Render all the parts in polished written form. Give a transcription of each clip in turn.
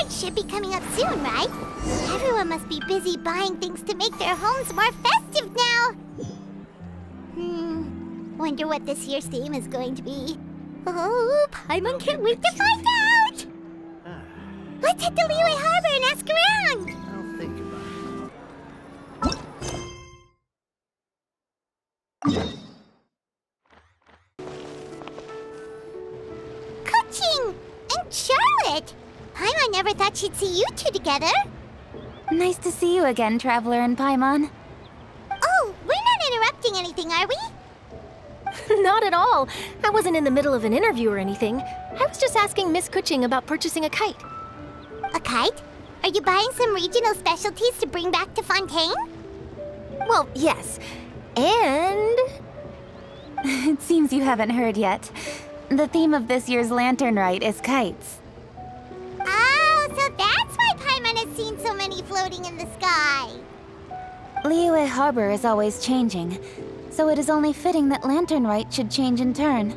Rite should be coming up soon, right? Everyone must be busy buying things to make their homes more festive now. Wonder what this year's theme is going to be. Oh, Paimon can't wait to find out! Let's head to Liyue Harbor and ask around! I'll think about it. Kuching! And Charlotte! Paimon never thought she'd see you two together. Nice to see you again, Traveler and Paimon. Oh, we're not interrupting anything, are we? Not at all. I wasn't in the middle of an interview or anything. I was just asking Miss Kuching about purchasing a kite. A kite? Are you buying some regional specialties to bring back to Fontaine? Well, yes. And... It seems you haven't heard yet. The theme of this year's Lantern Rite is kites. Oh, so that's why Paimon has seen so many floating in the sky. Liyue Harbor is always changing, so it is only fitting that Lantern Rite should change in turn.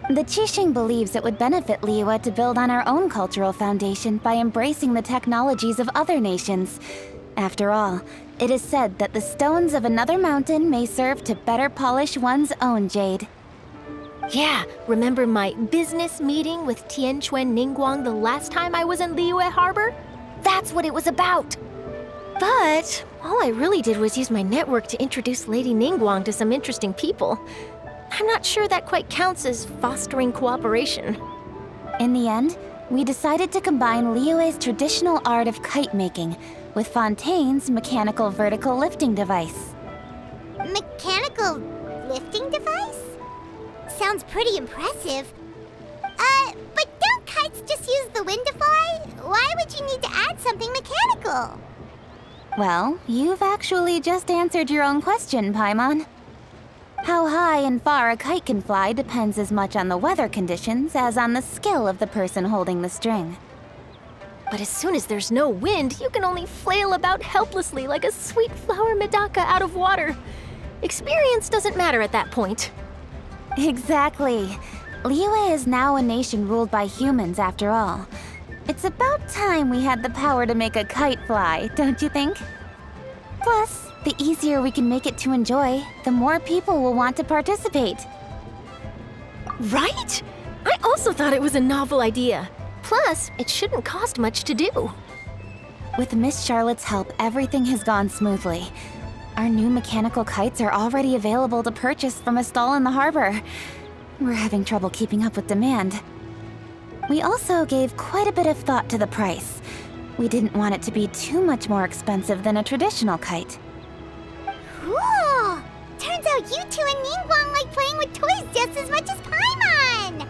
The Qixing believes it would benefit Liyue to build on our own cultural foundation by embracing the technologies of other nations. After all, it is said that the stones of another mountain may serve to better polish one's own jade. yeah, remember my business meeting with Tianquan Ningguang the last time I was in Liyue Harbor? That's what it was about. But all I really did was use my network to introduce Lady Ningguang to some interesting people. I'm not sure that quite counts as fostering cooperation. In the end, we decided to combine Liyue's traditional art of kite making with Fontaine's mechanical vertical lifting device. Mechanical lifting device? Sounds pretty impressive. But don't kites just use the wind to fly? Why would you need to add something mechanical? Well, you've actually just answered your own question, Paimon. How high and far a kite can fly depends as much on the weather conditions as on the skill of the person holding the string. But as soon as there's no wind, you can only flail about helplessly like a sweet flower medaka out of water. Experience doesn't matter at that point. Exactly. Liyue is now a nation ruled by humans after all. It's about time we had the power to make a kite fly, don't you think? Plus, the easier we can make it to enjoy, the more people will want to participate. Right? I also thought it was a novel idea. Plus, it shouldn't cost much to do. With Miss Charlotte's help, everything has gone smoothly. Our new mechanical kites are already available to purchase from a stall in the harbor. We're having trouble keeping up with demand. We also gave quite a bit of thought to the price. We didn't want it to be too much more expensive than a traditional kite. Cool! Turns out you two and Ningguang like playing with toys just as much as Paimon!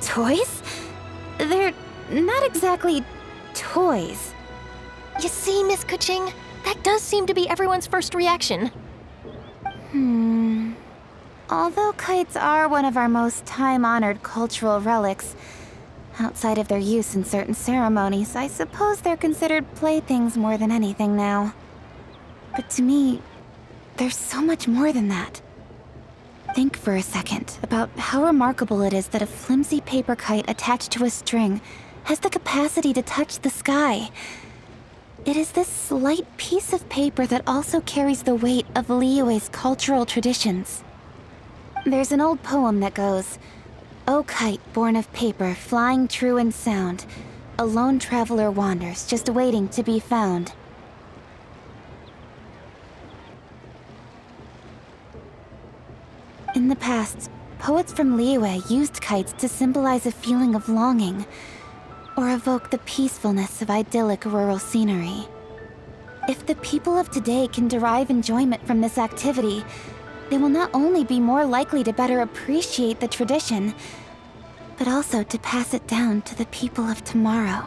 Toys? They're not exactly toys. You see, Miss Kuching, that does seem to be everyone's first reaction. Although kites are one of our most time-honored cultural relics, outside of their use in certain ceremonies, I suppose they're considered playthings more than anything now. But to me, there's so much more than that. Think for a second about how remarkable it is that a flimsy paper kite attached to a string has the capacity to touch the sky. It is this slight piece of paper that also carries the weight of Liyue's cultural traditions. There's an old poem that goes, "O kite born of paper, flying true and sound, a lone traveler wanders, just waiting to be found." In the past, poets from Liyue used kites to symbolize a feeling of longing, or evoke the peacefulness of idyllic rural scenery. If the people of today can derive enjoyment from this activity, they will not only be more likely to better appreciate the tradition, but also to pass it down to the people of tomorrow.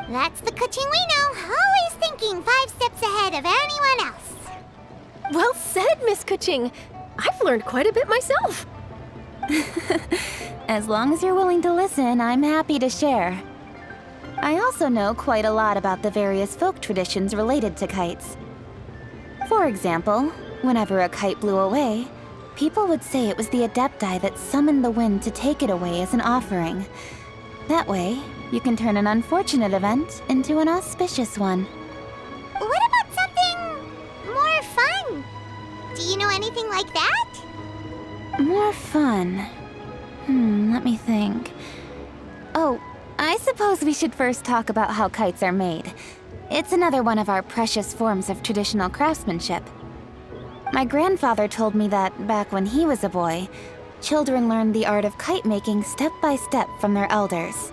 That's the Kuching we know, always thinking 5 steps ahead of anyone else. Well said, Miss Kuching. I've learned quite a bit myself. As long as you're willing to listen, I'm happy to share. I also know quite a lot about the various folk traditions related to kites. For example, whenever a kite blew away, people would say it was the Adepti that summoned the wind to take it away as an offering. That way, you can turn an unfortunate event into an auspicious one. What about something more fun? Do you know anything like that? More fun. Let me think. Oh, I suppose we should first talk about how kites are made. It's another one of our precious forms of traditional craftsmanship. My grandfather told me that, back when he was a boy, children learned the art of kite making step by step from their elders.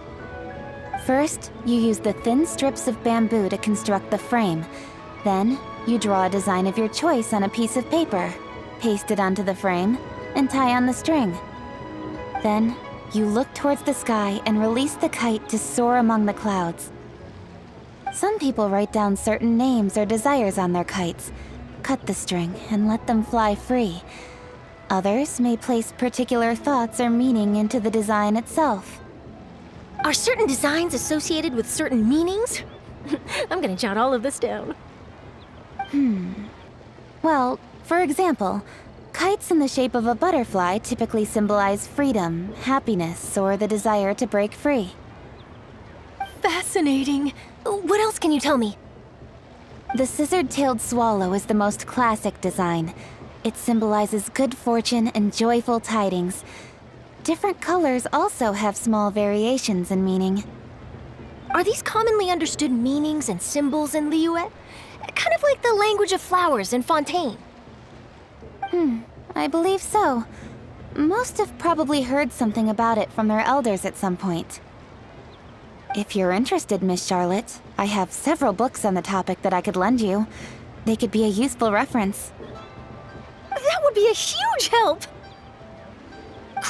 First, you use the thin strips of bamboo to construct the frame. Then, you draw a design of your choice on a piece of paper, paste it onto the frame, and tie on the string. Then, you look towards the sky and release the kite to soar among the clouds. Some people write down certain names or desires on their kites, cut the string, and let them fly free. Others may place particular thoughts or meaning into the design itself. Are certain designs associated with certain meanings? I'm gonna jot all of this down. Well, for example, kites in the shape of a butterfly typically symbolize freedom, happiness, or the desire to break free. Fascinating. What else can you tell me? The scissor-tailed swallow is the most classic design. It symbolizes good fortune and joyful tidings. Different colors also have small variations in meaning. Are these commonly understood meanings and symbols in Liyue? Kind of like the language of flowers in Fontaine. I believe so. Most have probably heard something about it from their elders at some point. If you're interested, Miss Charlotte, I have several books on the topic that I could lend you. They could be a useful reference. That would be a huge help!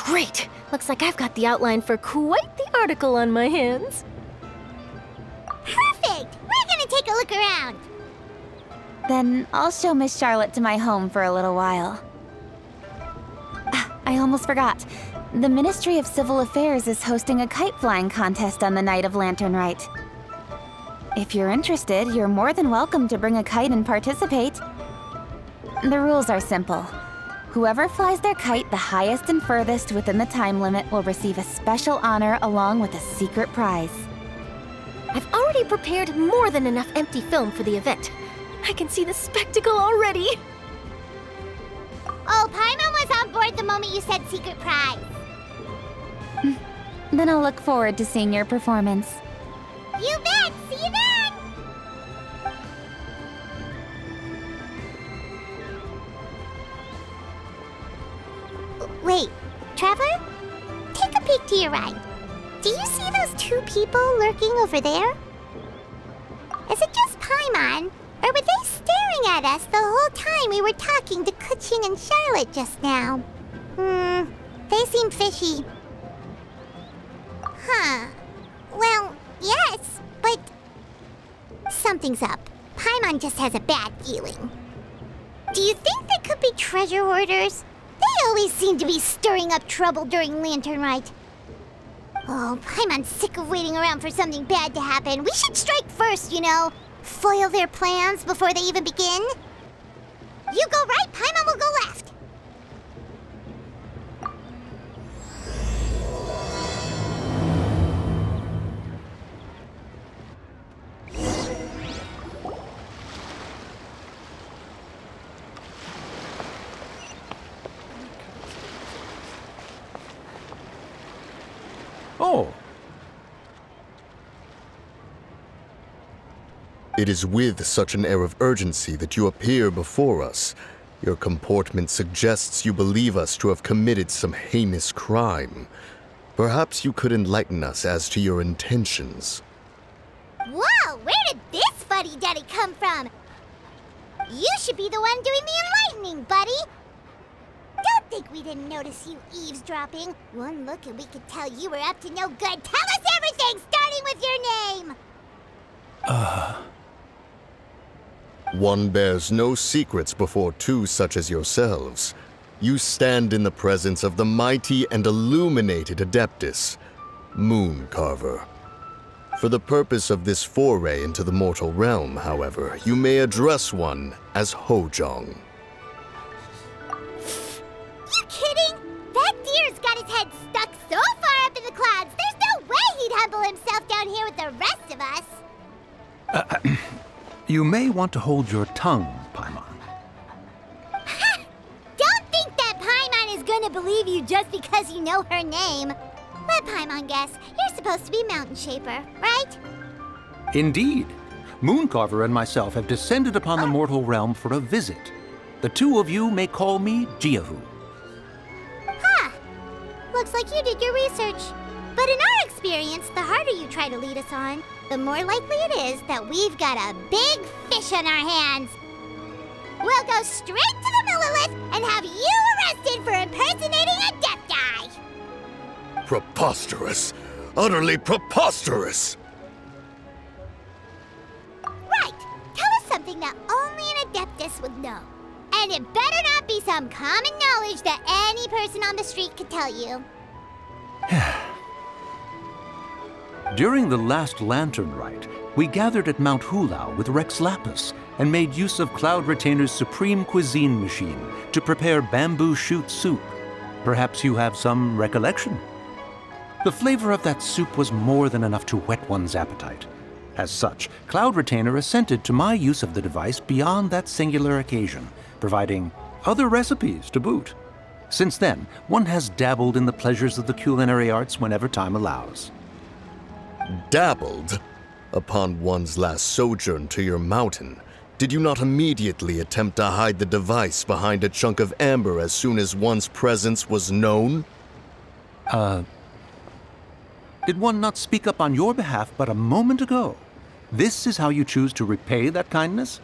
Great! Looks like I've got the outline for quite the article on my hands. Perfect! We're gonna take a look around. Then I'll show Miss Charlotte to my home for a little while. I almost forgot. The Ministry of Civil Affairs is hosting a kite flying contest on the night of Lantern Rite. If you're interested, you're more than welcome to bring a kite and participate. The rules are simple. Whoever flies their kite the highest and furthest within the time limit will receive a special honor along with a secret prize. I've already prepared more than enough empty film for the event. I can see the spectacle already. Oh, Paimon was on board the moment you said secret prize. Then I'll look forward to seeing your performance. You bet! See you then! Wait, Trevor? Take a peek to your right. Do you see those two people lurking over there? Is it just Paimon? Or were they staring at us the whole time we were talking to Kuching and Charlotte just now? They seem fishy. Huh. Well, yes, but something's up. Paimon just has a bad feeling. Do you think they could be treasure hoarders? They always seem to be stirring up trouble during Lantern Rite. Oh, Paimon's sick of waiting around for something bad to happen. We should strike first, you know. Foil their plans before they even begin. You go right, Paimon will go left. Oh, It is with such an air of urgency that you appear before us. Your comportment suggests you believe us to have committed some heinous crime. Perhaps you could enlighten us as to your intentions. Whoa, where did this fuddy-duddy come from? You should be the one doing the enlightening, buddy. Don't think we didn't notice you eavesdropping. One look and we could tell you were up to no good. Tell us everything, starting with your name. One bears no secrets before two such as yourselves. You stand in the presence of the mighty and illuminated Adeptus, Moon Carver. For the purpose of this foray into the mortal realm, however, you may address one as Hojong. You kidding? That deer's got his head stuck so far up in the clouds, there's no way he'd humble himself down of us. You may want to hold your tongue, Paimon. Don't think that Paimon is gonna believe you just because you know her name. Let Paimon guess. You're supposed to be Mountain Shaper, right? Indeed. Mooncarver and myself have descended upon the mortal realm for a visit. The two of you may call me Jiahu. Looks like you did your research. But in our experience, the harder you try to lead us on, the more likely it is that we've got a big fish on our hands. We'll go straight to the Millilith and have you arrested for impersonating a death guy. Preposterous! Utterly preposterous! Right. Tell us something that only an Adeptus would know. And it better not be some common knowledge that any person on the street could tell you. During the last Lantern Rite, we gathered at Mount Hulau with Rex Lapis and made use of Cloud Retainer's supreme cuisine machine to prepare bamboo shoot soup. Perhaps you have some recollection? The flavor of that soup was more than enough to whet one's appetite. As such, Cloud Retainer assented to my use of the device beyond that singular occasion, providing other recipes to boot. Since then, one has dabbled in the pleasures of the culinary arts whenever time allows. Dabbled? Upon one's last sojourn to your mountain, did you not immediately attempt to hide the device behind a chunk of amber as soon as one's presence was known? Did one not speak up on your behalf but a moment ago? This is how you choose to repay that kindness?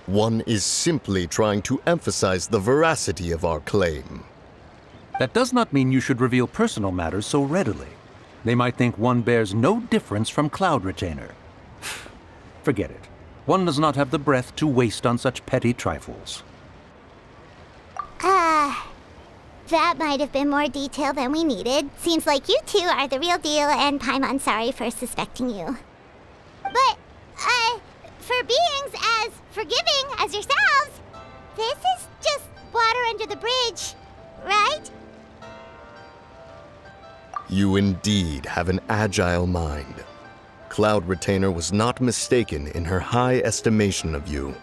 One is simply trying to emphasize the veracity of our claim. That does not mean you should reveal personal matters so readily. They might think one bears no difference from Cloud Retainer. Forget it. One does not have the breath to waste on such petty trifles. That might have been more detail than we needed. Seems like you two are the real deal, and Paimon's sorry for suspecting you. But, for beings as forgiving as yourselves, this is just water under the bridge, right? You indeed have an agile mind. Cloud Retainer was not mistaken in her high estimation of you.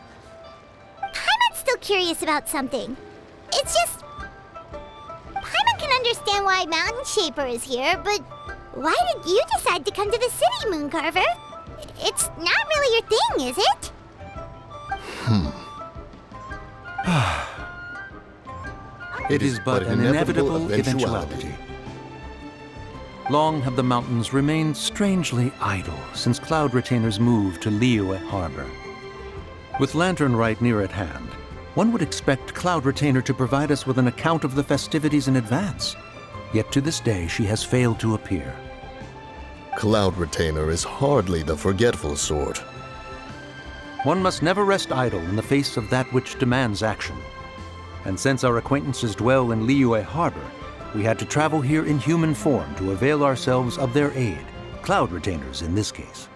Paimon's still curious about something. It's just... Paimon can understand why Mountain Shaper is here, but why did you decide to come to the city, Mooncarver? It's not really your thing, is it? It is but an inevitable eventuality. Long have the mountains remained strangely idle since Cloud Retainer's move to Liyue Harbor. With Lantern Rite near at hand, one would expect Cloud Retainer to provide us with an account of the festivities in advance. Yet to this day, she has failed to appear. Cloud Retainer is hardly the forgetful sort. One must never rest idle in the face of that which demands action. And since our acquaintances dwell in Liyue Harbor, we had to travel here in human form to avail ourselves of their aid, Cloud Retainers in this case.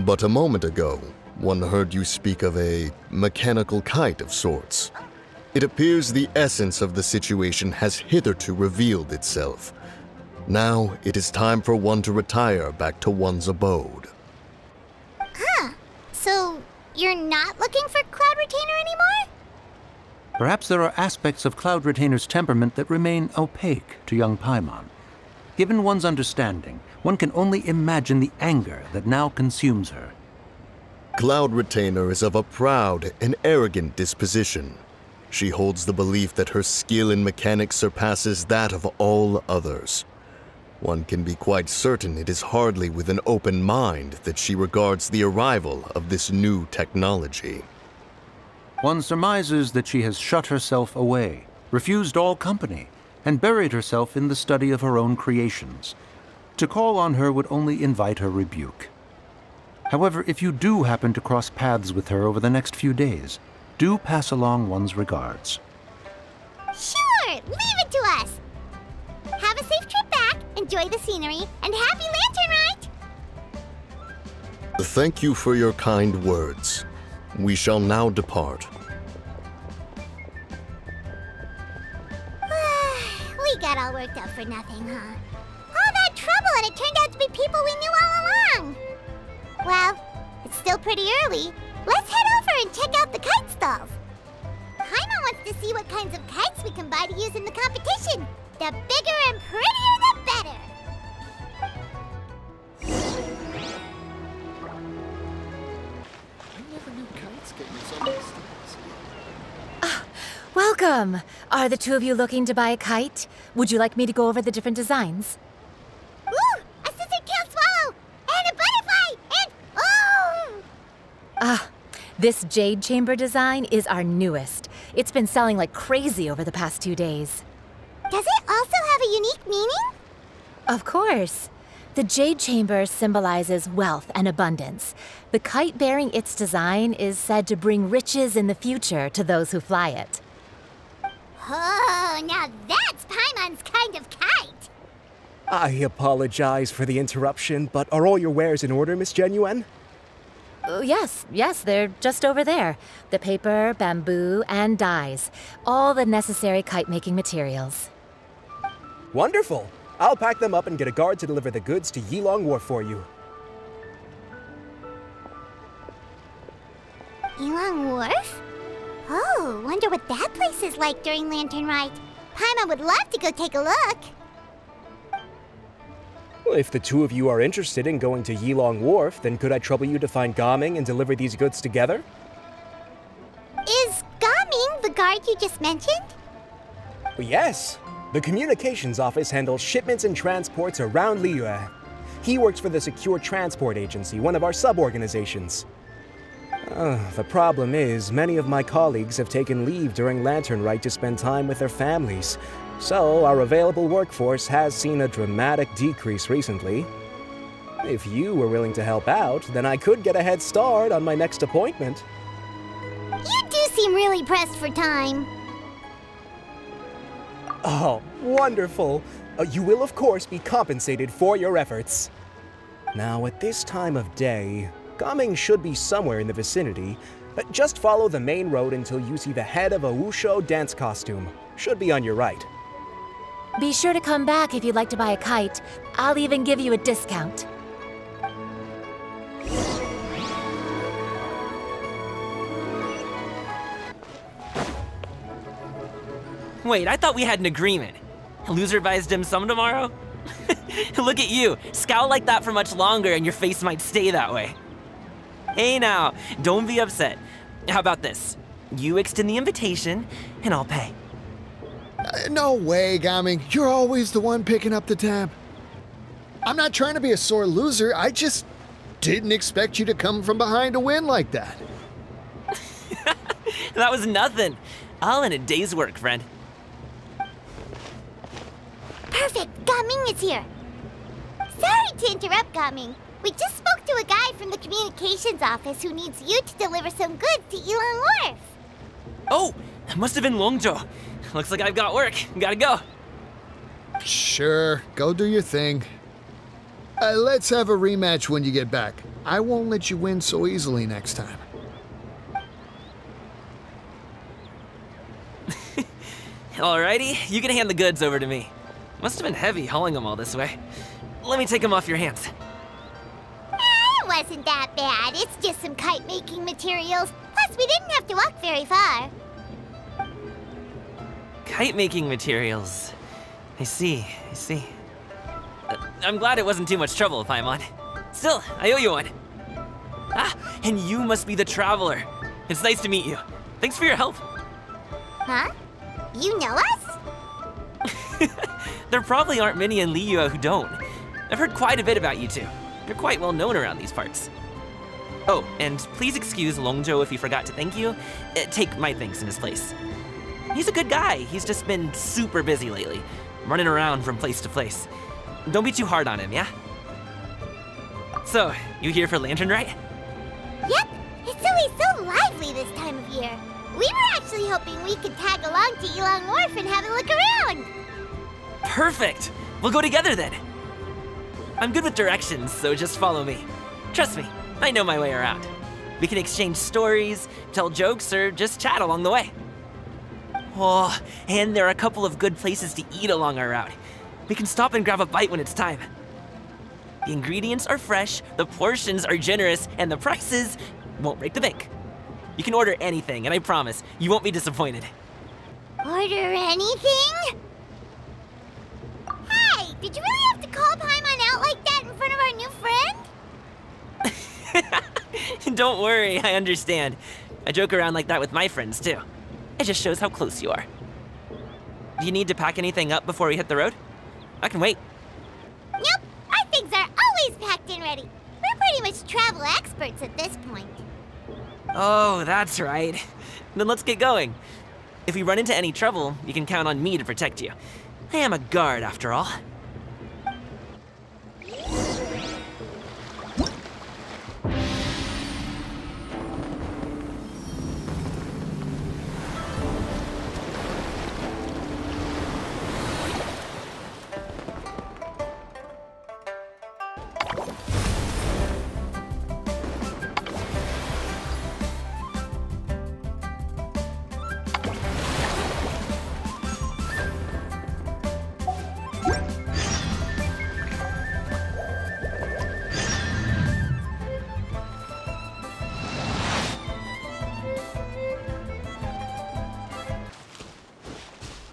But a moment ago, one heard you speak of a mechanical kite of sorts. It appears the essence of the situation has hitherto revealed itself. Now it is time for one to retire back to one's abode. So, you're not looking for Cloud Retainer anymore? Perhaps there are aspects of Cloud Retainer's temperament that remain opaque to young Paimon. Given one's understanding, one can only imagine the anger that now consumes her. Cloud Retainer is of a proud and arrogant disposition. She holds the belief that her skill in mechanics surpasses that of all others. One can be quite certain it is hardly with an open mind that she regards the arrival of this new technology. One surmises that she has shut herself away, refused all company, and buried herself in the study of her own creations. To call on her would only invite her rebuke. However, if you do happen to cross paths with her over the next few days, do pass along one's regards. Sure, leave it to us. Have a safe trip back, enjoy the scenery, and happy Lantern Rite! Thank you for your kind words. We shall now depart. We got all worked up for nothing, huh? All that trouble, and it turned out to be people we knew all along! pretty early. Let's head over and check out the kite stalls. Paimon wants to see what kinds of kites we can buy to use in the competition. The bigger and prettier, the better. I never knew kites get used on these things. Welcome! Are the two of you looking to buy a kite? Would you like me to go over the different designs? Ooh, a scissor-tailed swallow! And a butterfly! And oh! This jade chamber design is our newest. It's been selling like crazy over the past 2 days. Does it also have a unique meaning? Of course. The jade chamber symbolizes wealth and abundance. The kite bearing its design is said to bring riches in the future to those who fly it. Oh, now that's Paimon's kind of kite. I apologize for the interruption, but are all your wares in order, Miss Genuine? Yes, they're just over there. The paper, bamboo, and dyes. All the necessary kite-making materials. Wonderful! I'll pack them up and get a guard to deliver the goods to Yilong Wharf for you. Yilong Wharf? Oh, wonder what that place is like during Lantern Rite. Paimon would love to go take a look. Well, if the two of you are interested in going to Yilong Wharf, then could I trouble you to find Gaming and deliver these goods together? Is Gaming the guard you just mentioned? Well, yes. The communications office handles shipments and transports around Liyue. He works for the Secure Transport Agency, one of our sub-organizations. The problem is, many of my colleagues have taken leave during Lantern Rite to spend time with their families. So, our available workforce has seen a dramatic decrease recently. If you were willing to help out, then I could get a head start on my next appointment. You do seem really pressed for time. Oh, wonderful! You will, of course, be compensated for your efforts. Now, at this time of day, Gaming should be somewhere in the vicinity. Just follow the main road until you see the head of a Wushu dance costume. Should be on your right. Be sure to come back if you'd like to buy a kite. I'll even give you a discount. Wait, I thought we had an agreement. Loser buys dim sum tomorrow? Look at you, scowl like that for much longer and your face might stay that way. Hey now, don't be upset. How about this? You extend the invitation, and I'll pay. No way, Gaming. You're always the one picking up the tab. I'm not trying to be a sore loser. I just didn't expect you to come from behind to win like that. That was nothing. All in a day's work, friend. Perfect, Gaming is here. Sorry to interrupt, Gaming. We just spoke to a guy from the communications office who needs you to deliver some goods to Yilong Wharf. Oh, that must have been Longzhou. Looks like I've got work. Gotta go. Sure, go do your thing. Let's have a rematch when you get back. I won't let you win so easily next time. Alrighty, you can hand the goods over to me. Must have been heavy hauling them all this way. Let me take them off your hands. It wasn't that bad. It's just some kite-making materials. Plus, we didn't have to walk very far. Kite-making materials. I see. I'm glad it wasn't too much trouble, Paimon. Still, I owe you one. Ah, and you must be the traveler. It's nice to meet you. Thanks for your help. Huh? You know us? There probably aren't many in Liyue who don't. I've heard quite a bit about you two. You're quite well known around these parts. Oh, and please excuse Longzhou if he forgot to thank you. Take my thanks in his place. He's a good guy. He's just been super busy lately, running around from place to place. Don't be too hard on him, yeah? So, you here for Lantern Rite? Yep. It's always so lively this time of year. We were actually hoping we could tag along to Yilong Wharf and have a look around. Perfect! We'll go together then. I'm good with directions, so just follow me. Trust me, I know my way around. We can exchange stories, tell jokes, or just chat along the way. Oh, and there are a couple of good places to eat along our route. We can stop and grab a bite when it's time. The ingredients are fresh, the portions are generous, and the prices, won't break the bank. You can order anything, and I promise, you won't be disappointed. Order anything? Hey, did you really have to call Paimon out like that in front of our new friend? Don't worry, I understand. I joke around like that with my friends, too. It just shows how close you are. Do you need to pack anything up before we hit the road? I can wait. Nope, our things are always packed and ready. We're pretty much travel experts at this point. Oh, that's right. Then let's get going. If we run into any trouble, you can count on me to protect you. I am a guard, after all.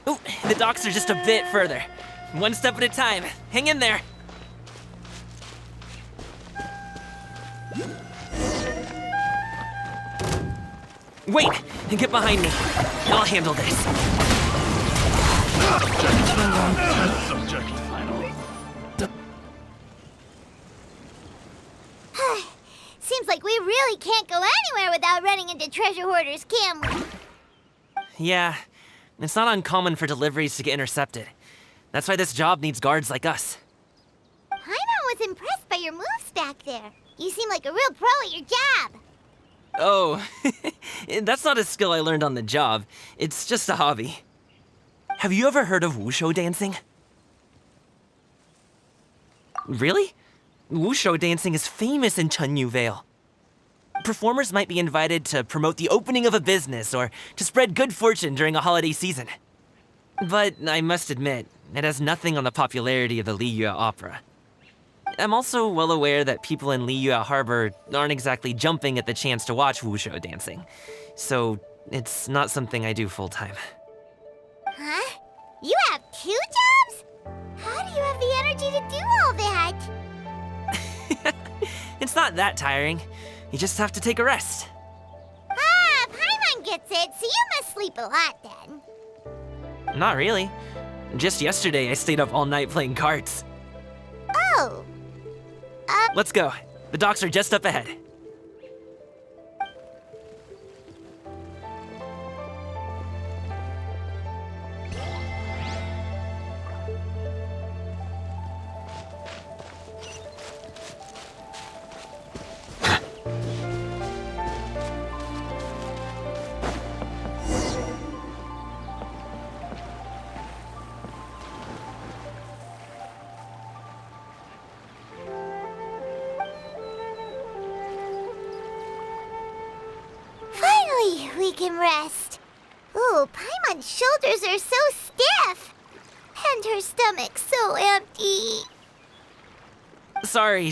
Ooh, the docks are just a bit further. One step at a time. Hang in there. Wait, get behind me. I'll handle this. Subject final. Seems like we really can't go anywhere without running into treasure hoarders, can we? Yeah, it's not uncommon for deliveries to get intercepted. That's why this job needs guards like us. Paimon was impressed by your moves back there. You seem like a real pro at your job. Oh, that's not a skill I learned on the job. It's just a hobby. Have you ever heard of wushu dancing? Really? Wushu dancing is famous in Chunyu Vale. Performers might be invited to promote the opening of a business or to spread good fortune during a holiday season. But I must admit, it has nothing on the popularity of the Liyue opera. I'm also well aware that people in Liyue Harbor aren't exactly jumping at the chance to watch wushu dancing. So it's not something I do full-time. Huh? You have 2 jobs? How do you have the energy to do all that? It's not that tiring. You just have to take a rest. Ah, Paimon gets it, so you must sleep a lot then. Not really. Just yesterday, I stayed up all night playing cards. Oh. Let's go. The docks are just up ahead. Finally, we can rest. Ooh, Paimon's shoulders are so stiff. And her stomach's so empty. Sorry.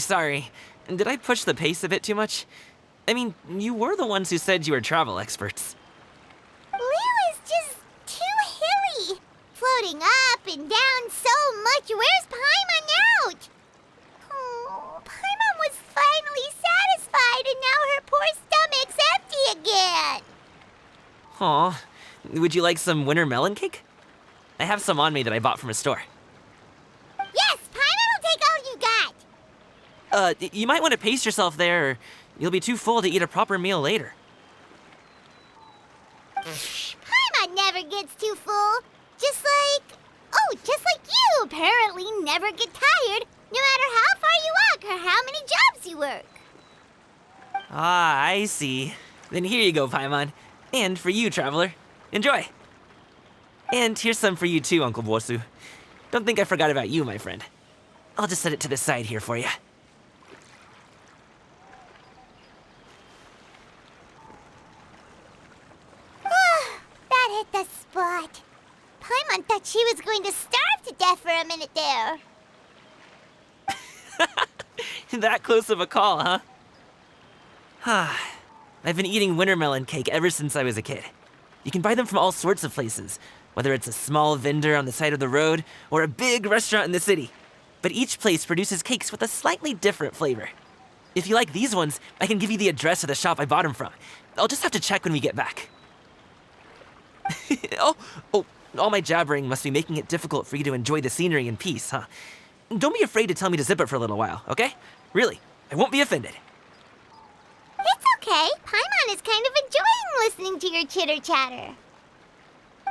Did I push the pace a bit too much? I mean, you were the ones who said you were travel experts. Liu is just too hilly. Floating up and down so much. Where's Paimon out? Oh, Paimon was finally satisfied and now her poor stomach's empty again. Aw, would you like some winter melon cake? I have some on me that I bought from a store. Yes, Paimon will take all you got. You might want to pace yourself there, or you'll be too full to eat a proper meal later. Paimon never gets too full. Just like you apparently never get tired, no matter how far you walk or how many jobs you work. Ah, I see. Then here you go, Paimon. And for you, traveler. Enjoy. And here's some for you too, Uncle Bosu. Don't think I forgot about you, my friend. I'll just set it to the side here for you. That hit the spot. Paimon thought she was going to starve to death for a minute there. That close of a call, huh? I've been eating wintermelon cake ever since I was a kid. You can buy them from all sorts of places, whether it's a small vendor on the side of the road or a big restaurant in the city. But each place produces cakes with a slightly different flavor. If you like these ones, I can give you the address of the shop I bought them from. I'll just have to check when we get back. Oh, all my jabbering must be making it difficult for you to enjoy the scenery in peace, huh? Don't be afraid to tell me to zip it for a little while, okay? Really, I won't be offended. It's okay. Paimon is kind of enjoying listening to your chitter-chatter.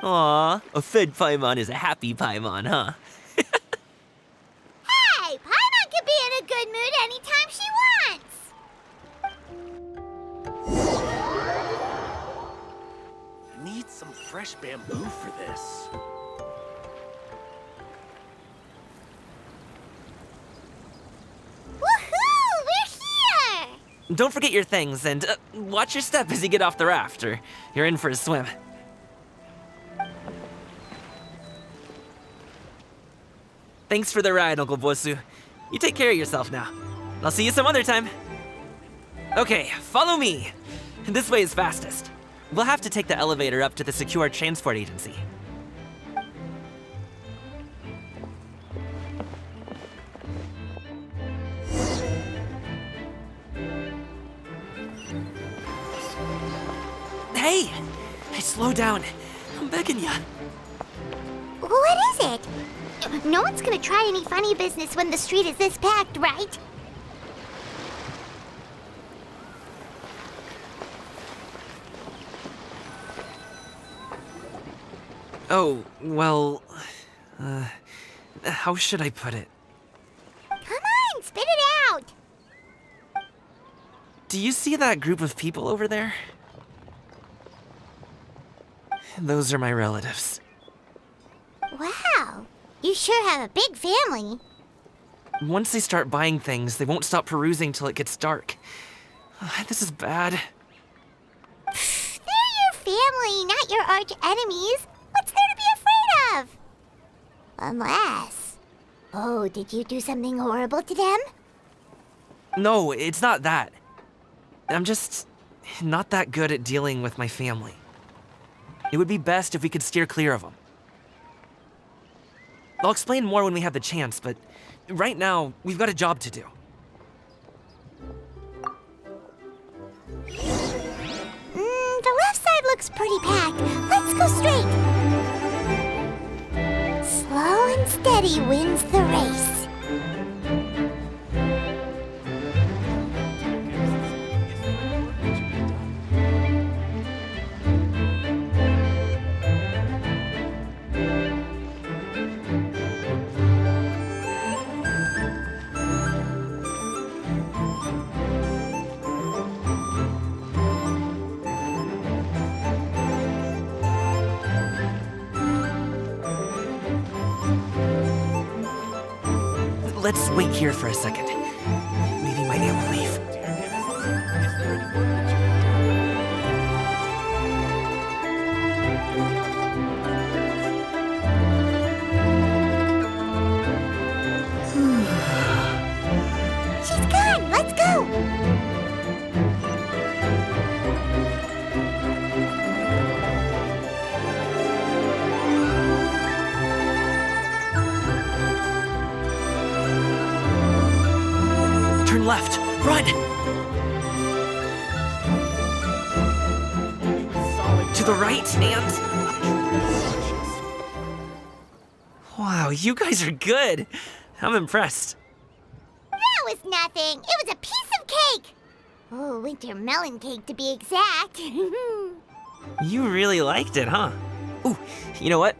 Aw, a fed Paimon is a happy Paimon, huh? Hey, Paimon can be in a good mood anytime she wants. Need some fresh bamboo for this. Woohoo! We're here! Don't forget your things, and watch your step as you get off the raft, or you're in for a swim. Thanks for the ride, Uncle Bosu. You take care of yourself now. I'll see you some other time. Okay, follow me. This way is fastest. We'll have to take the elevator up to the secure transport agency. Hey! Slow down. I'm begging ya. What is it? No one's gonna try any funny business when the street is this packed, right? Oh, well... how should I put it? Come on, spit it out! Do you see that group of people over there? Those are my relatives. Wow, you sure have a big family. Once they start buying things, they won't stop perusing till it gets dark. This is bad. They're your family, not your arch enemies. What's there to be afraid of? Unless... Oh, did you do something horrible to them? No, it's not that. I'm just not that good at dealing with my family. It would be best if we could steer clear of them. I'll explain more when we have the chance, but right now, we've got a job to do. The left side looks pretty packed. Let's go straight. Slow and steady wins the race. Let's wait here for a second. Maybe my aunt will leave. She's gone. Let's go. Turn left. Run! To the right, and... Wow, you guys are good. I'm impressed. That was nothing. It was a piece of cake. Oh, winter melon cake to be exact. You really liked it, huh? Ooh, you know what?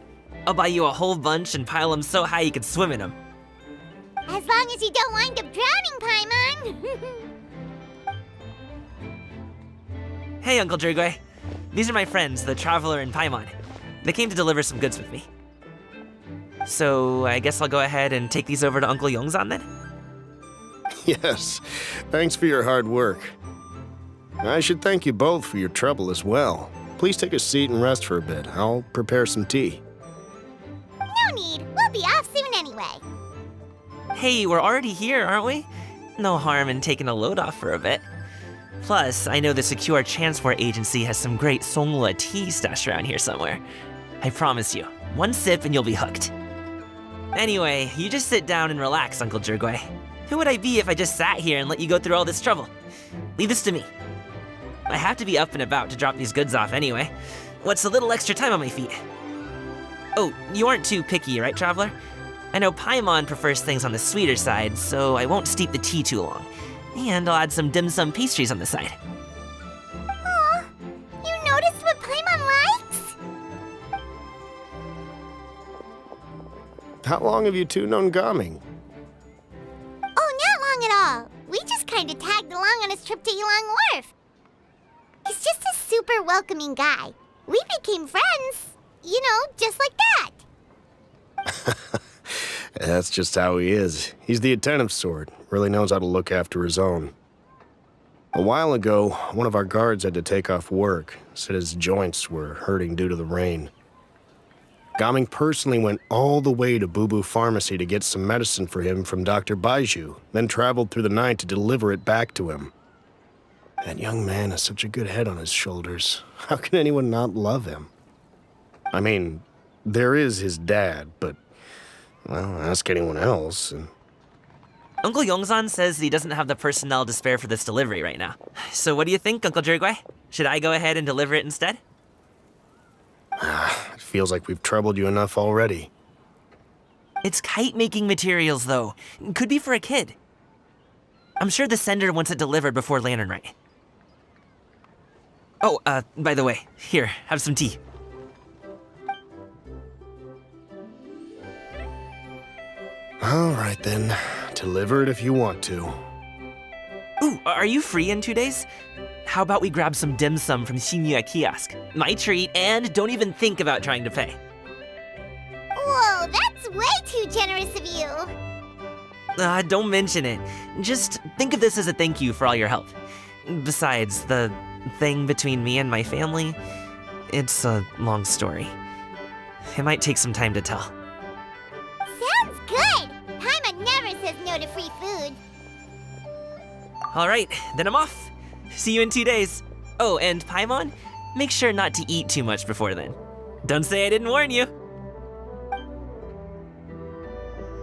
I'll buy you a whole bunch and pile them so high you could swim in them. As long as you don't wind up drowning, Paimon. Hey, Uncle Drigway. These are my friends, the Traveler and Paimon. They came to deliver some goods with me. So, I guess I'll go ahead and take these over to Uncle Yongzan then? Yes, thanks for your hard work. I should thank you both for your trouble as well. Please take a seat and rest for a bit. I'll prepare some tea. No need. We'll be off soon anyway. Hey, we're already here, aren't we? No harm in taking a load off for a bit. Plus, I know the Secure Transport Agency has some great Songhua tea stashed around here somewhere. I promise you, one sip and you'll be hooked. Anyway, you just sit down and relax, Uncle Jirgwe. Who would I be if I just sat here and let you go through all this trouble? Leave this to me. I have to be up and about to drop these goods off anyway. What's a little extra time on my feet? Oh, you aren't too picky, right, Traveler? I know Paimon prefers things on the sweeter side, so I won't steep the tea too long. And I'll add some dim sum pastries on the side. Aw, you noticed what Paimon likes? How long have you two known Gaming? Oh, not long at all. We just kind of tagged along on his trip to Ylang Wharf. He's just a super welcoming guy. We became friends, you know, just like that. That's just how he is. He's the attentive sort, really knows how to look after his own. A while ago, one of our guards had to take off work, said his joints were hurting due to the rain. Gaming personally went all the way to Boo Boo Pharmacy to get some medicine for him from Dr. Baiju, then traveled through the night to deliver it back to him. That young man has such a good head on his shoulders. How can anyone not love him? I mean, there is his dad, but, well, ask anyone else, and... Uncle Yongzan says he doesn't have the personnel to spare for this delivery right now. So what do you think, Uncle Jirgwe? Should I go ahead and deliver it instead? It feels like we've troubled you enough already. It's kite-making materials, though. Could be for a kid. I'm sure the sender wants it delivered before Lantern Rite. Oh, by the way, here, have some tea. All right, then. Deliver it if you want to. Ooh, are you free in 2 days? How about we grab some dim sum from Shinya Kiosk? My treat, and don't even think about trying to pay. Whoa, that's way too generous of you. Don't mention it. Just think of this as a thank you for all your help. Besides, the thing between me and my family, it's a long story. It might take some time to tell. Sounds good. Paimon never says no to free food. All right, then I'm off. See you in 2 days. Oh, and Paimon, make sure not to eat too much before then. Don't say I didn't warn you.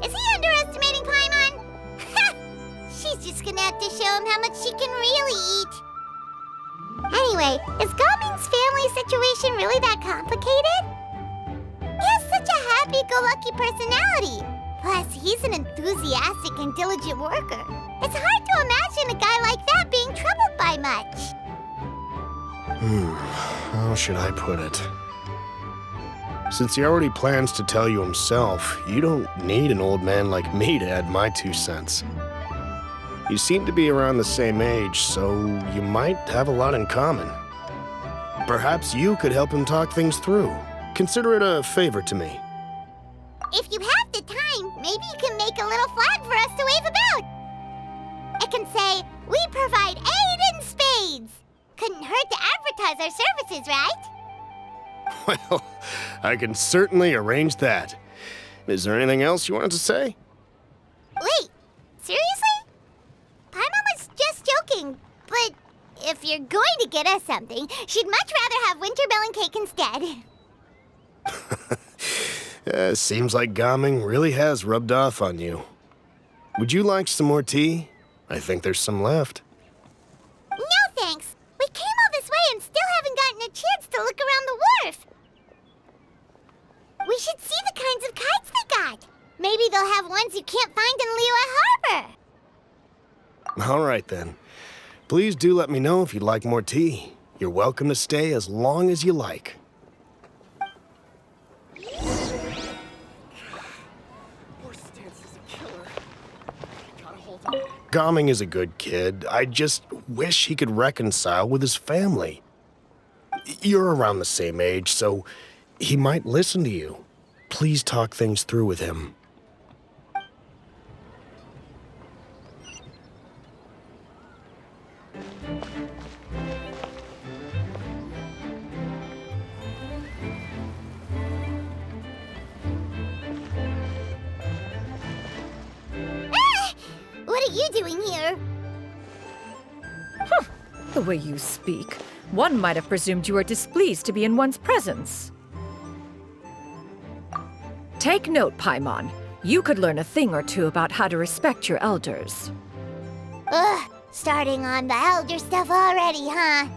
Is he underestimating Paimon? She's just gonna have to show him how much she can really eat. Anyway, is Gaming's family situation really that complicated? He has such a happy-go-lucky personality. Plus, he's an enthusiastic and diligent worker. It's hard to imagine a guy like that being troubled by much. How should I put it? Since he already plans to tell you himself, you don't need an old man like me to add my 2 cents. You seem to be around the same age, so you might have a lot in common. Perhaps you could help him talk things through. Consider it a favor to me. If you have the time, maybe you can make a little flag for us to wave about. It can say, "We provide aid in spades." Couldn't hurt to advertise our services, right? Well, I can certainly arrange that. Is there anything else you wanted to say? Wait, seriously? Paimon was just joking, but if you're going to get us something, she'd much rather have wintermelon cake instead. Seems like Gaming really has rubbed off on you. Would you like some more tea? I think there's some left. No thanks. We came all this way and still haven't gotten a chance to look around the wharf. We should see the kinds of kites they got. Maybe they'll have ones you can't find in Liyue Harbor. All right, then. Please do let me know if you'd like more tea. You're welcome to stay as long as you like. Gaming is a good kid. I just wish he could reconcile with his family. You're around the same age, so he might listen to you. Please talk things through with him. What are you doing here? The way you speak, one might have presumed you were displeased to be in one's presence. Take note, Paimon. You could learn a thing or two about how to respect your elders. Ugh, starting on the elder stuff already, huh?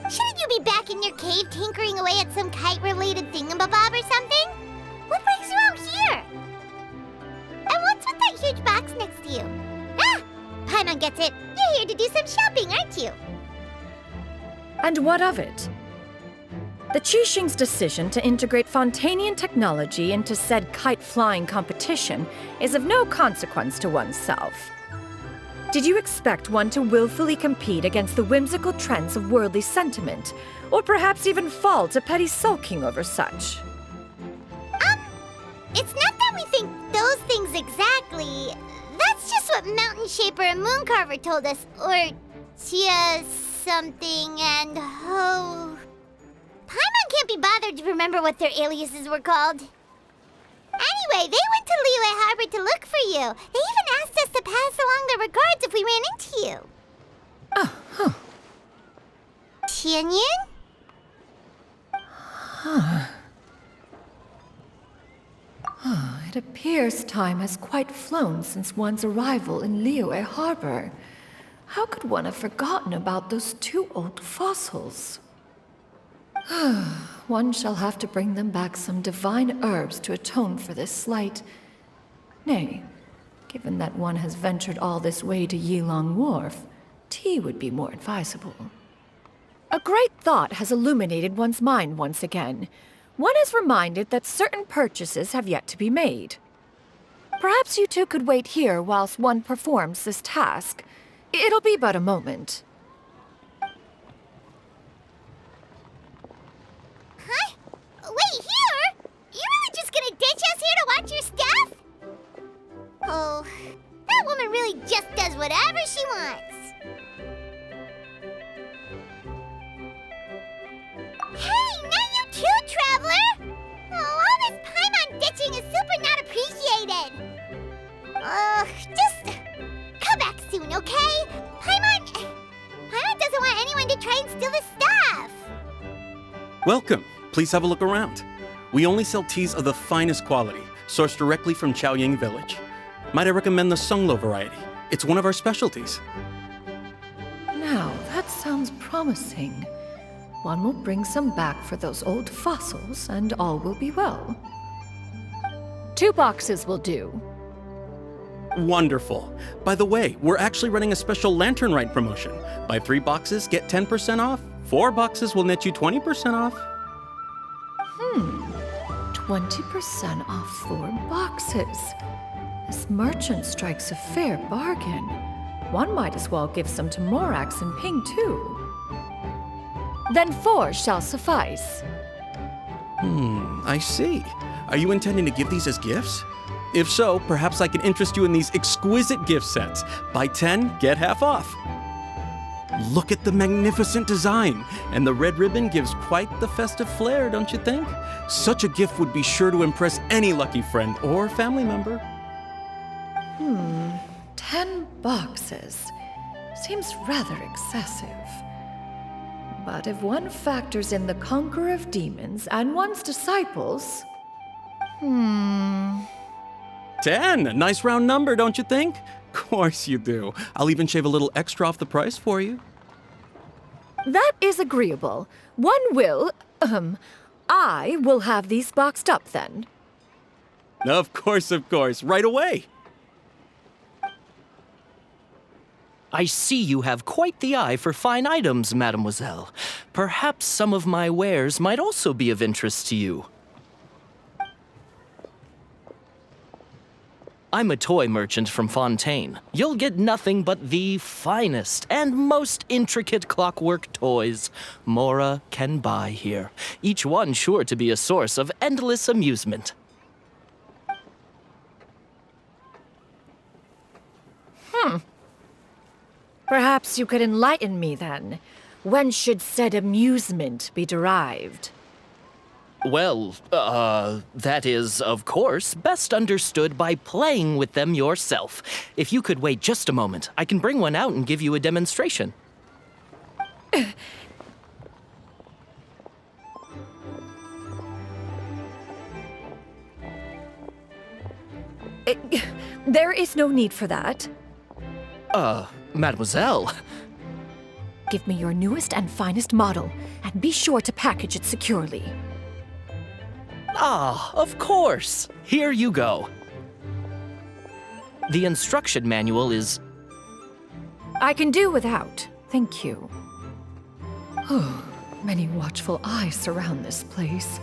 Shouldn't you be back in your cave tinkering away at some kite-related thingamabob or something? What brings you out here? And what's with that huge box next to you? Ah! Paimon gets it. You're here to do some shopping, aren't you? And what of it? The Qixing's decision to integrate Fontanian technology into said kite-flying competition is of no consequence to oneself. Did you expect one to willfully compete against the whimsical trends of worldly sentiment, or perhaps even fall to petty sulking over such? It's not that we think those things exactly. That's just what Mountain Shaper and Moon Carver told us, or Tia something and Ho. Paimon can't be bothered to remember what their aliases were called. Anyway, they went to Liyue Harbor to look for you. They even asked us to pass along their regards if we ran into you. Oh, huh. Tianyun? It appears time has quite flown since one's arrival in Liyue Harbor. How could one have forgotten about those two old fossils? One shall have to bring them back some divine herbs to atone for this slight. Nay, given that one has ventured all this way to Yilong Wharf, tea would be more advisable. A great thought has illuminated one's mind once again. One is reminded that certain purchases have yet to be made. Perhaps you two could wait here whilst one performs this task. It'll be but a moment. Huh? Wait, here? You're really just gonna ditch us here to watch your stuff? Oh, that woman really just does whatever she wants. Hey, not you too, Traveler! Oh, all this Paimon ditching is super not appreciated. Just come back soon, okay? Paimon doesn't want anyone to try and steal his stuff. Welcome. Please have a look around. We only sell teas of the finest quality, sourced directly from Chaoying Village. Might I recommend the Sunglo variety? It's one of our specialties. Now, that sounds promising. One will bring some back for those old fossils, and all will be well. 2 boxes will do. Wonderful. By the way, we're actually running a special Lantern Rite promotion. Buy 3 boxes, get 10% off. 4 boxes will net you 20% off. 20% off 4 boxes. This merchant strikes a fair bargain. One might as well give some to Morax and Ping, too. Then 4 shall suffice. I see. Are you intending to give these as gifts? If so, perhaps I can interest you in these exquisite gift sets. Buy 10, get half off. Look at the magnificent design, and the red ribbon gives quite the festive flair, don't you think? Such a gift would be sure to impress any lucky friend or family member. 10 boxes. Seems rather excessive. But if one factors in the Conqueror of Demons and one's disciples... 10! A nice round number, don't you think? Of course you do. I'll even shave a little extra off the price for you. That is agreeable. I will have these boxed up then. Of course, right away. I see you have quite the eye for fine items, mademoiselle. Perhaps some of my wares might also be of interest to you. I'm a toy merchant from Fontaine. You'll get nothing but the finest and most intricate clockwork toys Mora can buy here. Each one sure to be a source of endless amusement. Perhaps you could enlighten me then. When should said amusement be derived? Well, that is, of course, best understood by playing with them yourself. If you could wait just a moment, I can bring one out and give you a demonstration. There is no need for that. Mademoiselle. Give me your newest and finest model, and be sure to package it securely. Ah, of course. Here you go. The instruction manual is... I can do without, thank you. Oh, many watchful eyes surround this place.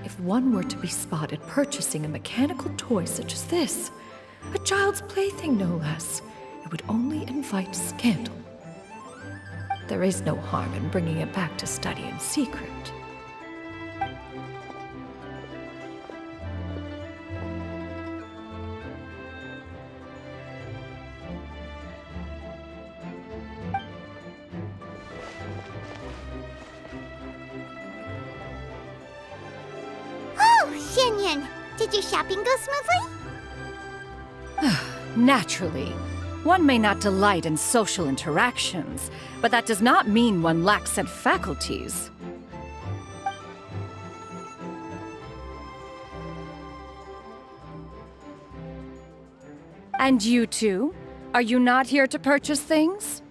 If one were to be spotted purchasing a mechanical toy such as this, a child's plaything no less, it would only invite scandal. There is no harm in bringing it back to study in secret. Oh, Xianyun, did your shopping go smoothly? Naturally. One may not delight in social interactions, but that does not mean one lacks said faculties. And you two? Are you not here to purchase things?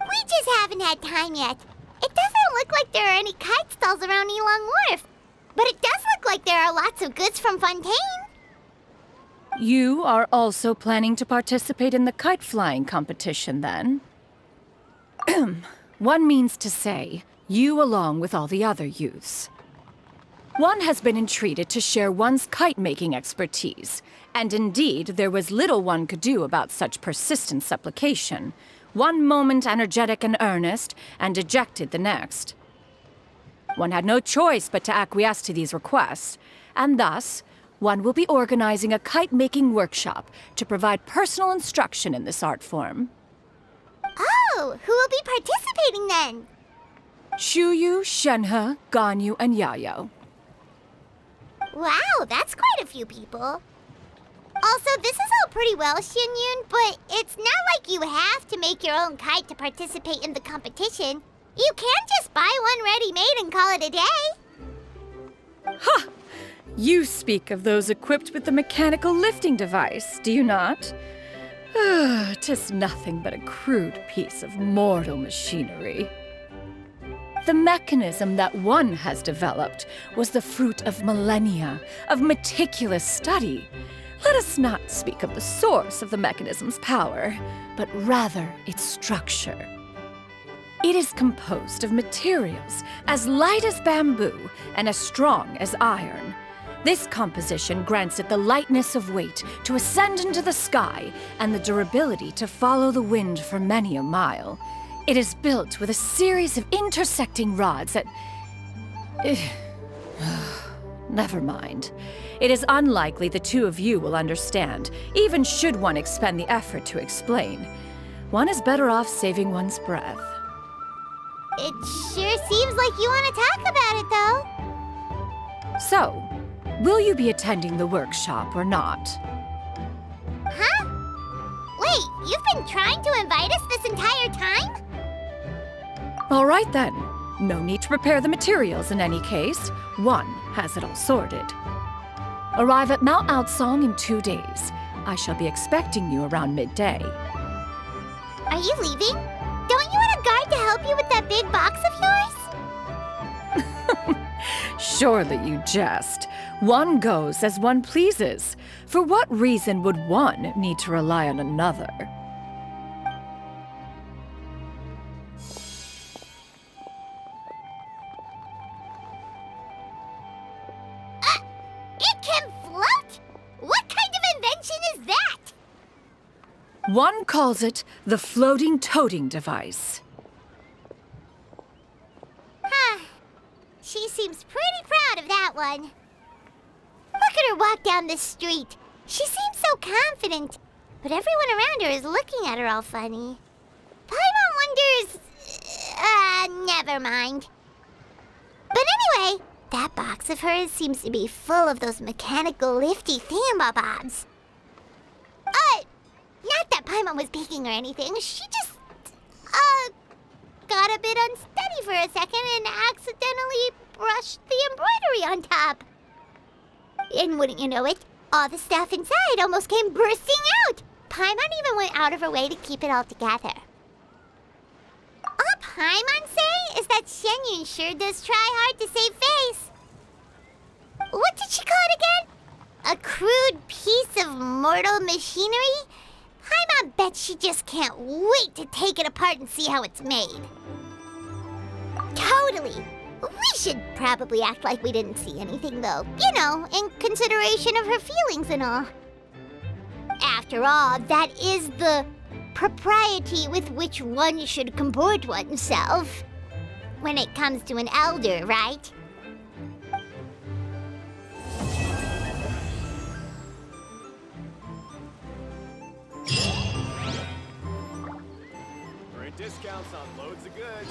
We just haven't had time yet. It doesn't look like there are any kite stalls around Elong Wharf, but it does look like there are lots of goods from Fontaine. You are also planning to participate in the kite flying competition, then? One means to say, you along with all the other youths. One has been entreated to share one's kite-making expertise, and indeed there was little one could do about such persistent supplication. One moment energetic and earnest, and dejected the next. One had no choice but to acquiesce to these requests, and thus, one will be organizing a kite-making workshop to provide personal instruction in this art form. Oh, who will be participating then? Shuyu, Shenhe, Ganyu, and Yayo. Wow, that's quite a few people. Also, this is all pretty well, Xianyun, but it's not like you have to make your own kite to participate in the competition. You can just buy one ready-made and call it a day. Ha! You speak of those equipped with the mechanical lifting device, do you not? 'Tis nothing but a crude piece of mortal machinery. The mechanism that one has developed was the fruit of millennia of meticulous study. Let us not speak of the source of the mechanism's power, but rather its structure. It is composed of materials as light as bamboo and as strong as iron. This composition grants it the lightness of weight to ascend into the sky and the durability to follow the wind for many a mile. It is built with a series of intersecting rods that... Never mind. It is unlikely the two of you will understand, even should one expend the effort to explain. One is better off saving one's breath. It sure seems like you want to talk about it, though. So, will you be attending the workshop or not? Huh? Wait, you've been trying to invite us this entire time? All right then. No need to prepare the materials in any case. One has it all sorted. Arrive at Mount Outsong in 2 days. I shall be expecting you around midday. Are you leaving? Don't you want a guard to help you with that big box of yours? Surely you jest. One goes as one pleases. For what reason would one need to rely on another? It can float? What kind of invention is that? One calls it the floating toting device. Huh. She seems pretty proud of that one. Look at her walk down the street. She seems so confident, but everyone around her is looking at her all funny. Paimon wonders... never mind. But anyway, that box of hers seems to be full of those mechanical lifty thingamabobs. Not that Paimon was peeking or anything. She just, got got a bit unsteady for a second and accidentally brushed the embroidery on top. And wouldn't you know it, all the stuff inside almost came bursting out. Paimon even went out of her way to keep it all together. All Paimon say is that Shenyun sure does try hard to save face. What did she call it again? A crude piece of mortal machinery? Paimon bets she just can't wait to take it apart and see how it's made. Totally. We should probably act like we didn't see anything, though. You know, in consideration of her feelings and all. After all, that is the propriety with which one should comport oneself. When it comes to an elder, right? Great discounts on loads of goods.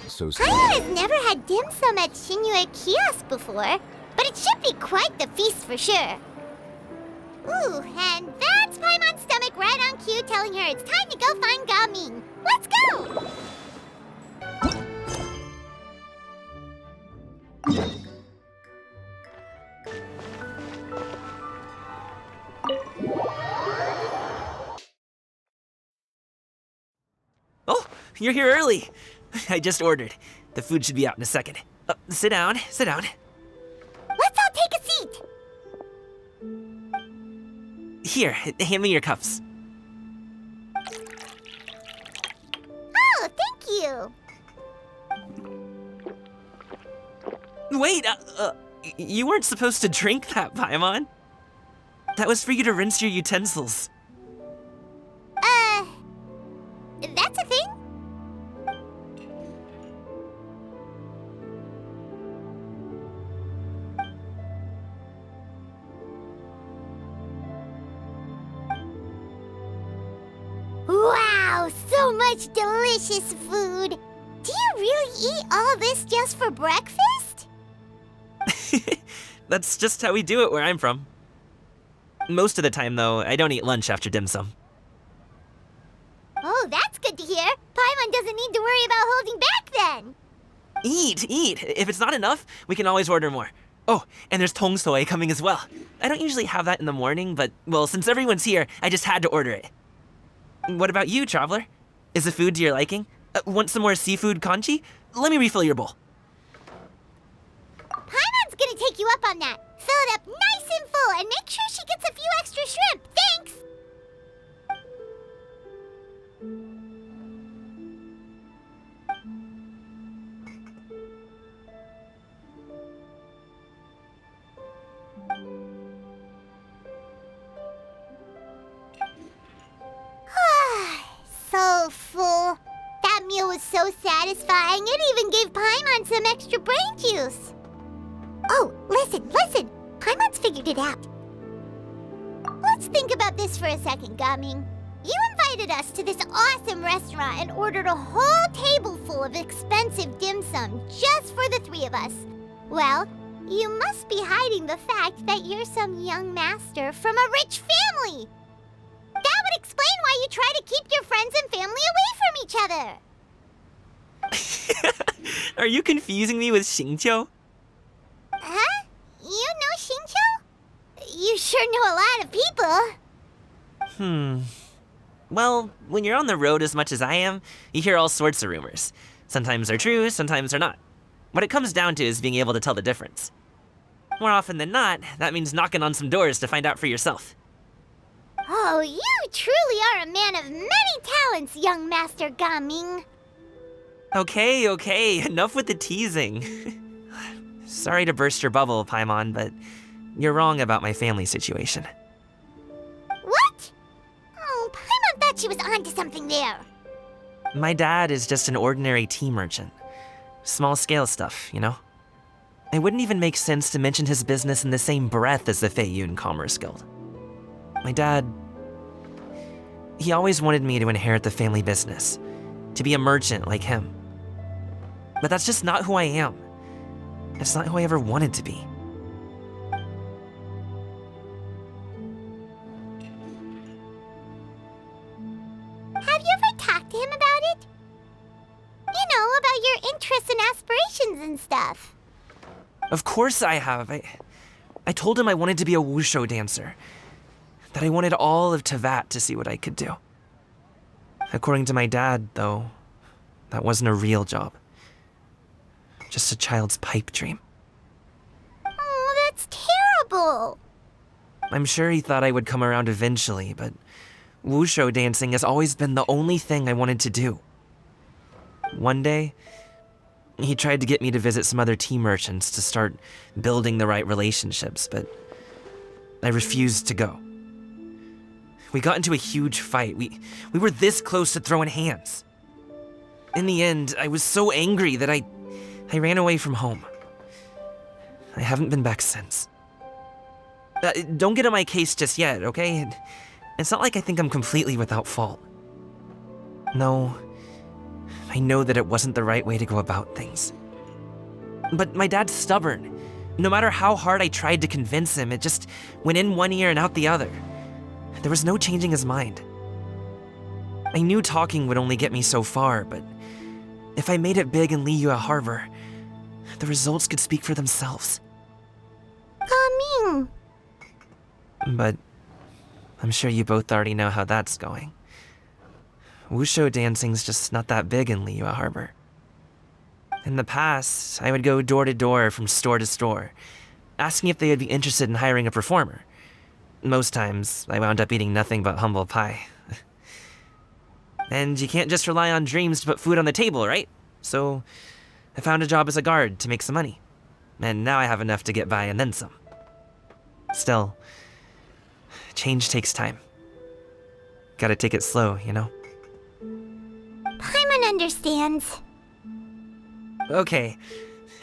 So Paimon has never had dim sum at Shinue Kiosk before, but it should be quite the feast for sure. Ooh, and that's Paimon's stomach right on cue telling her it's time to go find Gaming. Let's go! Oh, you're here early. I just ordered. The food should be out in a second. Sit down, sit down. Let's all take a seat. Here, hand me your cups. Oh, thank you. Wait, you weren't supposed to drink that, Paimon. That was for you to rinse your utensils. That's a thing? Wow, so much delicious food! Do you really eat all this just for breakfast? That's just how we do it where I'm from. Most of the time, though, I don't eat lunch after dim sum. Oh, that's good to hear. Paimon doesn't need to worry about holding back then. Eat, eat. If it's not enough, we can always order more. Oh, and there's tong soy coming as well. I don't usually have that in the morning, but, well, since everyone's here, I just had to order it. What about you, traveler? Is the food to your liking? Want some more seafood congee? Let me refill your bowl. Paimon's gonna take you up on that. Fill it up nice and full and make sure she gets a few extra shrimp. Thanks! So full. That meal was so satisfying, it even gave Paimon some extra brain juice. Oh, listen. Paimon's figured it out. Let's think about this for a second, Gaming. You invited us to this awesome restaurant and ordered a whole table full of expensive dim sum just for the three of us. Well, you must be hiding the fact that you're some young master from a rich family. That would explain why you try to keep your friends and family away from each other. Are you confusing me with Xingqiu? Huh? You know Xingqiu? You sure know a lot of people. Well, when you're on the road as much as I am, you hear all sorts of rumors. Sometimes they're true, sometimes they're not. What it comes down to is being able to tell the difference. More often than not, that means knocking on some doors to find out for yourself. Oh, you truly are a man of many talents, young Master Gaming. Okay, enough with the teasing. Sorry to burst your bubble, Paimon, but you're wrong about my family situation. What? Oh, Paimon thought she was onto something there. My dad is just an ordinary tea merchant. Small scale stuff, you know? It wouldn't even make sense to mention his business in the same breath as the Feiyun Commerce Guild. My dad, he always wanted me to inherit the family business, to be a merchant like him. But that's just not who I am. It's not who I ever wanted to be. Have you ever talked to him about it? You know, about your interests and aspirations and stuff. Of course I have. I told him I wanted to be a wushu dancer. That I wanted all of Tevat to see what I could do. According to my dad, though, that wasn't a real job. Just a child's pipe dream. Oh, that's terrible. I'm sure he thought I would come around eventually, but wushu dancing has always been the only thing I wanted to do. One day, he tried to get me to visit some other tea merchants to start building the right relationships, but I refused to go. We got into a huge fight. We were this close to throwing hands. In the end, I was so angry that I ran away from home. I haven't been back since. Don't get on my case just yet, okay? It's not like I think I'm completely without fault. No, I know that it wasn't the right way to go about things. But my dad's stubborn. No matter how hard I tried to convince him, it just went in one ear and out the other. There was no changing his mind. I knew talking would only get me so far, but if I made it big in Liyue Harbor, the results could speak for themselves. Ming. But I'm sure you both already know how that's going. Wushu dancing's just not that big in Liyue Harbor. In the past, I would go door to door from store to store, asking if they would be interested in hiring a performer. Most times, I wound up eating nothing but humble pie. And you can't just rely on dreams to put food on the table, right? So I found a job as a guard to make some money. And now I have enough to get by and then some. Still, change takes time. Gotta take it slow, you know? Paimon understands. Okay,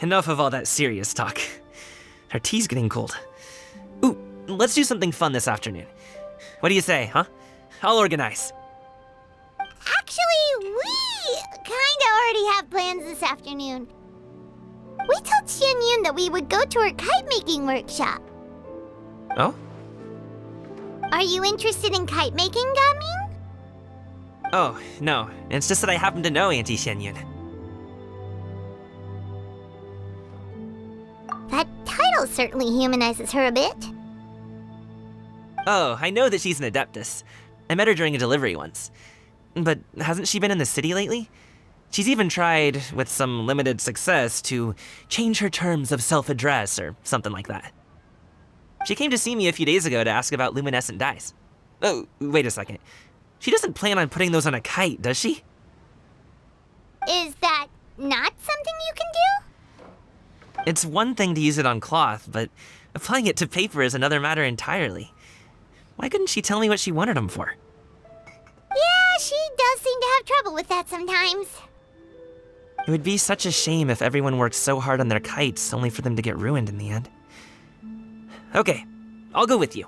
enough of all that serious talk. Our tea's getting cold. Ooh, let's do something fun this afternoon. What do you say, huh? I'll organize. Actually, we kinda already have plans this afternoon. We told Xianyun that we would go to her kite-making workshop. Oh? Are you interested in kite-making, Gaming? Oh, no. It's just that I happen to know Auntie Xianyun. That title certainly humanizes her a bit. Oh, I know that she's an Adeptus. I met her during a delivery once. But hasn't she been in the city lately? She's even tried, with some limited success, to change her terms of self-address or something like that. She came to see me a few days ago to ask about luminescent dyes. Oh, wait a second. She doesn't plan on putting those on a kite, does she? Is that not something you can do? It's one thing to use it on cloth, but applying it to paper is another matter entirely. Why couldn't she tell me what she wanted them for? Yeah, she does seem to have trouble with that sometimes. It would be such a shame if everyone worked so hard on their kites only for them to get ruined in the end. Okay, I'll go with you.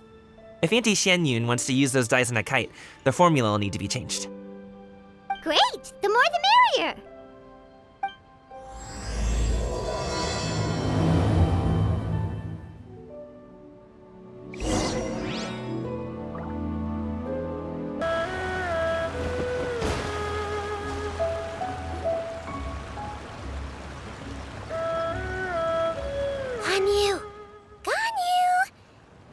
If Auntie Xianyun wants to use those dyes on a kite, the formula will need to be changed. Great! The more the merrier! Ganyu! Ganyu!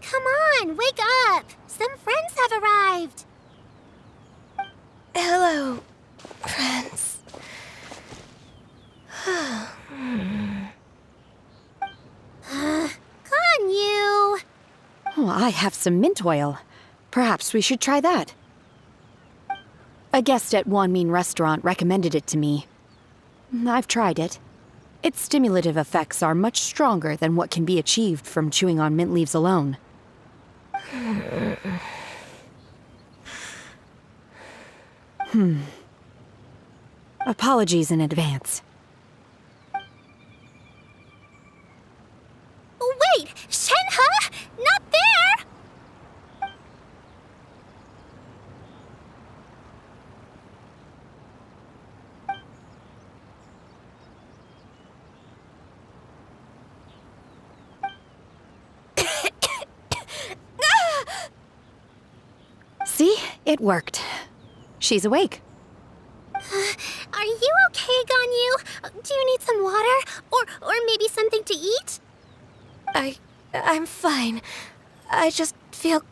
Come on, wake up! Some friends have arrived! Hello, friends. Ganyu! Oh, I have some mint oil. Perhaps we should try that. A guest at Wanmin Restaurant recommended it to me. I've tried it. Its stimulative effects are much stronger than what can be achieved from chewing on mint leaves alone. Apologies in advance. Wait! Shenhe? Not there! See? It worked. She's awake. Are you okay, Ganyu? Do you need some water? Or maybe something to eat? I'm fine. I just feel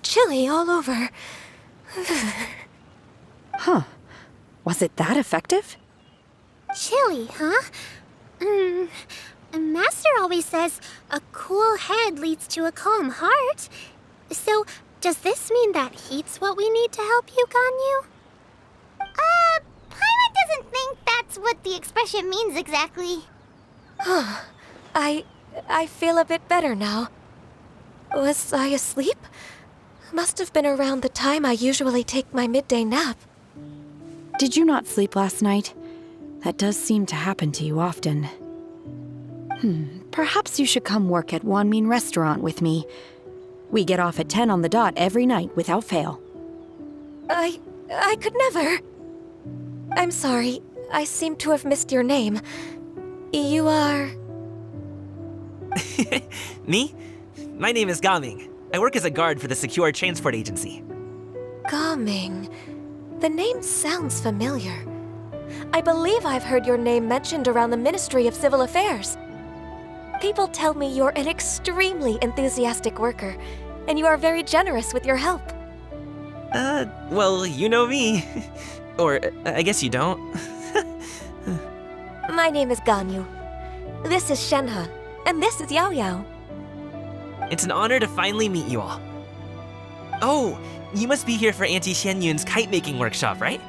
chilly all over. Huh. Was it that effective? Chilly, huh? Master always says a cool head leads to a calm heart. So, does this mean that heat's what we need to help you, Ganyu? Paimon doesn't think that's what the expression means exactly. I feel a bit better now. Was I asleep? Must have been around the time I usually take my midday nap. Did you not sleep last night? That does seem to happen to you often. Perhaps you should come work at Wanmin Restaurant with me. We get off at 10 on the dot every night without fail. I could never. I'm sorry. I seem to have missed your name. You are... Me? My name is Gaming. I work as a guard for the Secure Transport Agency. Gaming. The name sounds familiar. I believe I've heard your name mentioned around the Ministry of Civil Affairs. People tell me you're an extremely enthusiastic worker, and you are very generous with your help. Well, you know me. Or, I guess you don't. My name is Ganyu. This is Shenhe, and this is Yao Yao. It's an honor to finally meet you all. Oh, you must be here for Auntie Xianyun's kite-making workshop, right?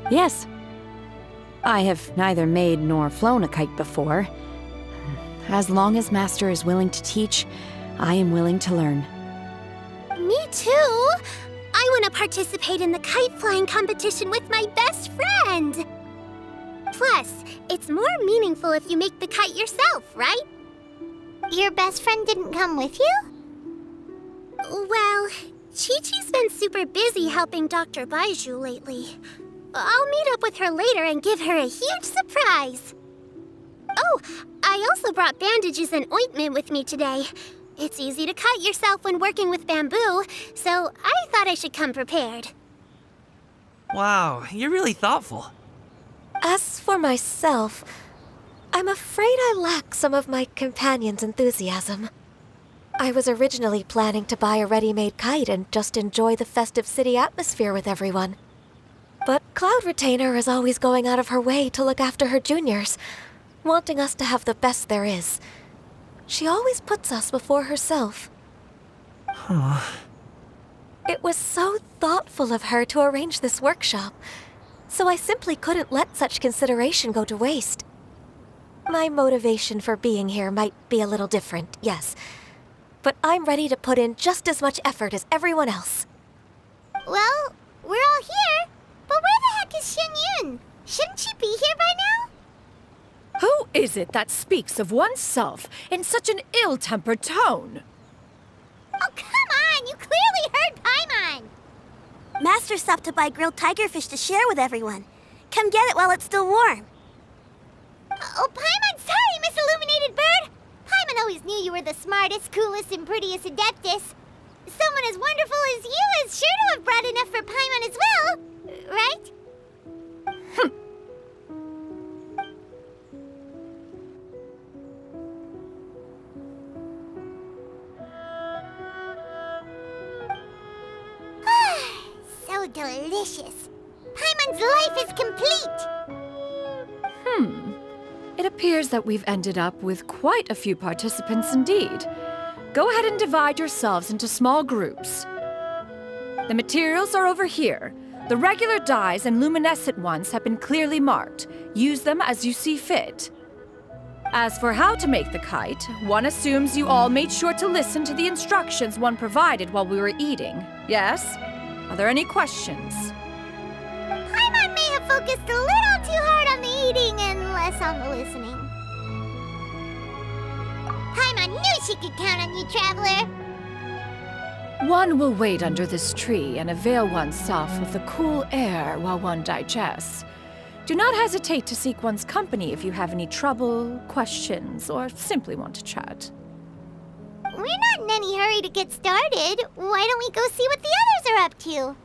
Yes. I have neither made nor flown a kite before. As long as Master is willing to teach, I am willing to learn. Me too! I want to participate in the kite flying competition with my best friend! Plus, it's more meaningful if you make the kite yourself, right? Your best friend didn't come with you? Well, Chi-Chi's been super busy helping Dr. Baiju lately. I'll meet up with her later and give her a huge surprise. Oh, I also brought bandages and ointment with me today. It's easy to cut yourself when working with bamboo, so I thought I should come prepared. Wow, you're really thoughtful. As for myself, I'm afraid I lack some of my companion's enthusiasm. I was originally planning to buy a ready-made kite and just enjoy the festive city atmosphere with everyone. But Cloud Retainer is always going out of her way to look after her juniors, wanting us to have the best there is. She always puts us before herself. It was so thoughtful of her to arrange this workshop, so I simply couldn't let such consideration go to waste. My motivation for being here might be a little different, yes, but I'm ready to put in just as much effort as everyone else. Well, we're all here, but where the heck is Xianyun? Shouldn't she be here by now? Who is it that speaks of oneself in such an ill-tempered tone? Oh, come on! You clearly heard Paimon! Master stopped to buy grilled tigerfish to share with everyone. Come get it while it's still warm. Oh, Paimon, sorry, Miss Illuminated Bird! Paimon always knew you were the smartest, coolest, and prettiest Adeptus. Someone as wonderful as you is sure to have brought enough for Paimon as well, right? So delicious. Paimon's life is complete. It appears that we've ended up with quite a few participants indeed. Go ahead and divide yourselves into small groups. The materials are over here. The regular dyes and luminescent ones have been clearly marked. Use them as you see fit. As for how to make the kite, one assumes you all made sure to listen to the instructions one provided while we were eating. Yes? Are there any questions? Paimon may have focused a little too hard on the eating and less on the listening. Paimon knew she could count on you, Traveler. One will wait under this tree and avail oneself of the cool air while one digests. Do not hesitate to seek one's company if you have any trouble, questions, or simply want to chat. We're not in any hurry to get started. Why don't we go see what the others are up to?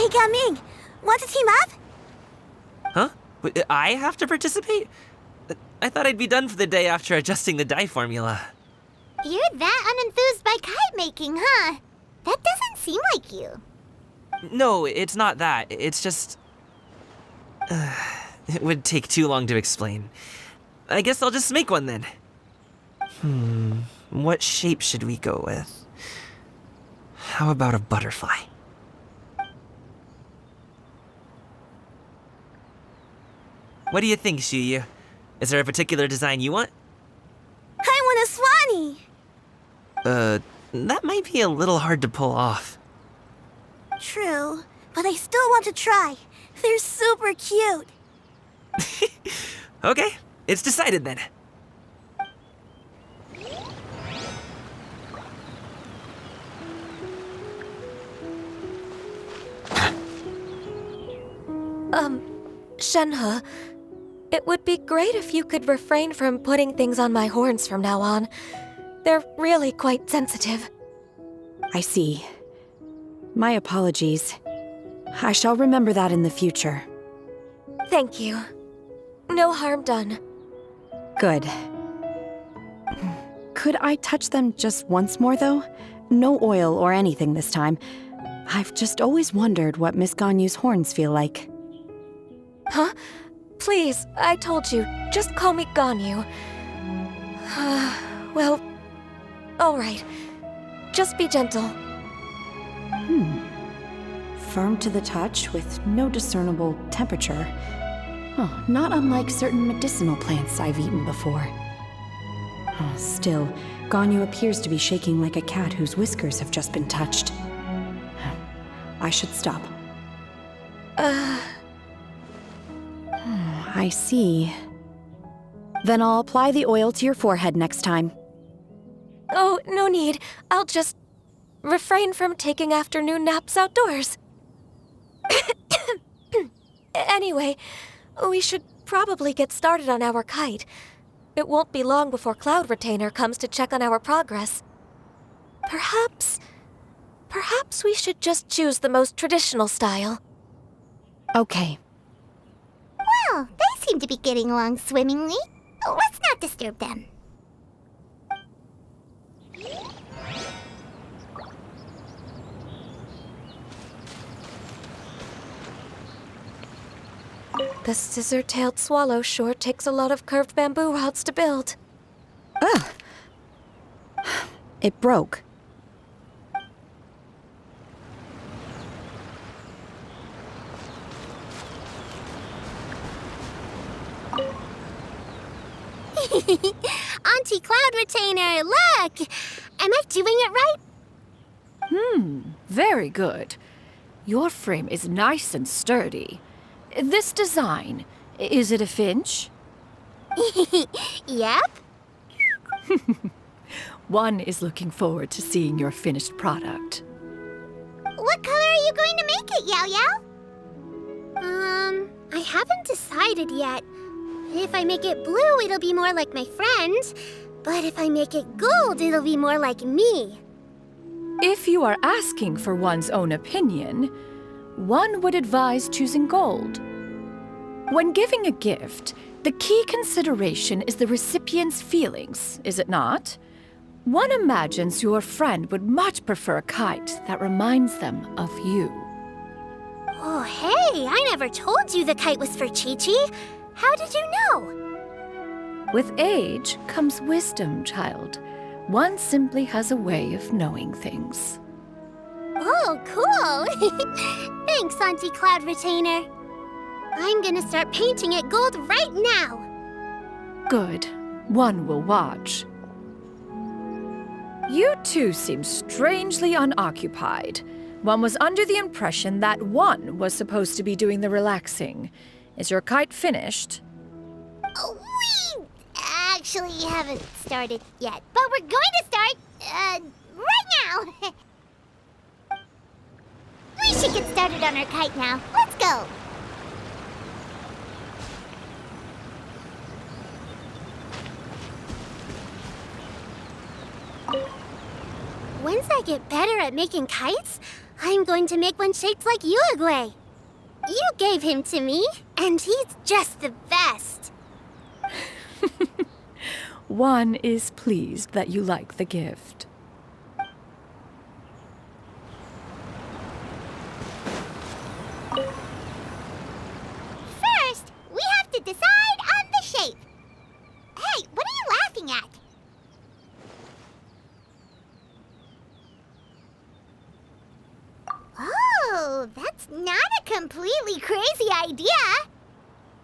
Hey, Gaming! Want to team up? Huh? I have to participate? I thought I'd be done for the day after adjusting the dye formula. You're that unenthused by kite making, huh? That doesn't seem like you. No, it's not that. It's just... it would take too long to explain. I guess I'll just make one then. What shape should we go with? How about a butterfly? What do you think, Shuyu? Is there a particular design you want? I want a swanee! That might be a little hard to pull off. True, but I still want to try. They're super cute. Okay, it's decided then. Shenhe, it would be great if you could refrain from putting things on my horns from now on. They're really quite sensitive. I see. My apologies. I shall remember that in the future. Thank you. No harm done. Good. Could I touch them just once more, though? No oil or anything this time. I've just always wondered what Miss Ganyu's horns feel like. Huh? Please, I told you, just call me Ganyu. Well, alright. Just be gentle. Firm to the touch with no discernible temperature. Oh, not unlike certain medicinal plants I've eaten before. Still, Ganyu appears to be shaking like a cat whose whiskers have just been touched. I should stop. I see. Then I'll apply the oil to your forehead next time. Oh, no need. I'll just refrain from taking afternoon naps outdoors. Anyway, we should probably get started on our kite. It won't be long before Cloud Retainer comes to check on our progress. Perhaps we should just choose the most traditional style. Okay. Well, they seem to be getting along swimmingly. Let's not disturb them. The scissor-tailed swallow sure takes a lot of curved bamboo rods to build. Ugh. It broke. Auntie Cloud Retainer, look! Am I doing it right? Very good. Your frame is nice and sturdy. This design, is it a finch? Yep. One is looking forward to seeing your finished product. What color are you going to make it, Yao Yao? I haven't decided yet. If I make it blue, it'll be more like my friend. But if I make it gold, it'll be more like me. If you are asking for one's own opinion, one would advise choosing gold. When giving a gift, the key consideration is the recipient's feelings, is it not? One imagines your friend would much prefer a kite that reminds them of you. Oh, hey, I never told you the kite was for Chi-Chi. How did you know? With age comes wisdom, child. One simply has a way of knowing things. Oh, cool! Thanks, Auntie Cloud Retainer. I'm gonna start painting it gold right now. Good. One will watch. You two seem strangely unoccupied. One was under the impression that one was supposed to be doing the relaxing. Is your kite finished? We actually haven't started yet, but we're going to start, right now. We should get started on our kite now. Let's go. Once I get better at making kites, I'm going to make one shaped like you, Glede. You gave him to me, and he's just the best. One is pleased that you like the gift. First, we have to decide on the shape. Hey, what are you laughing at? Oh, that's not a completely crazy idea.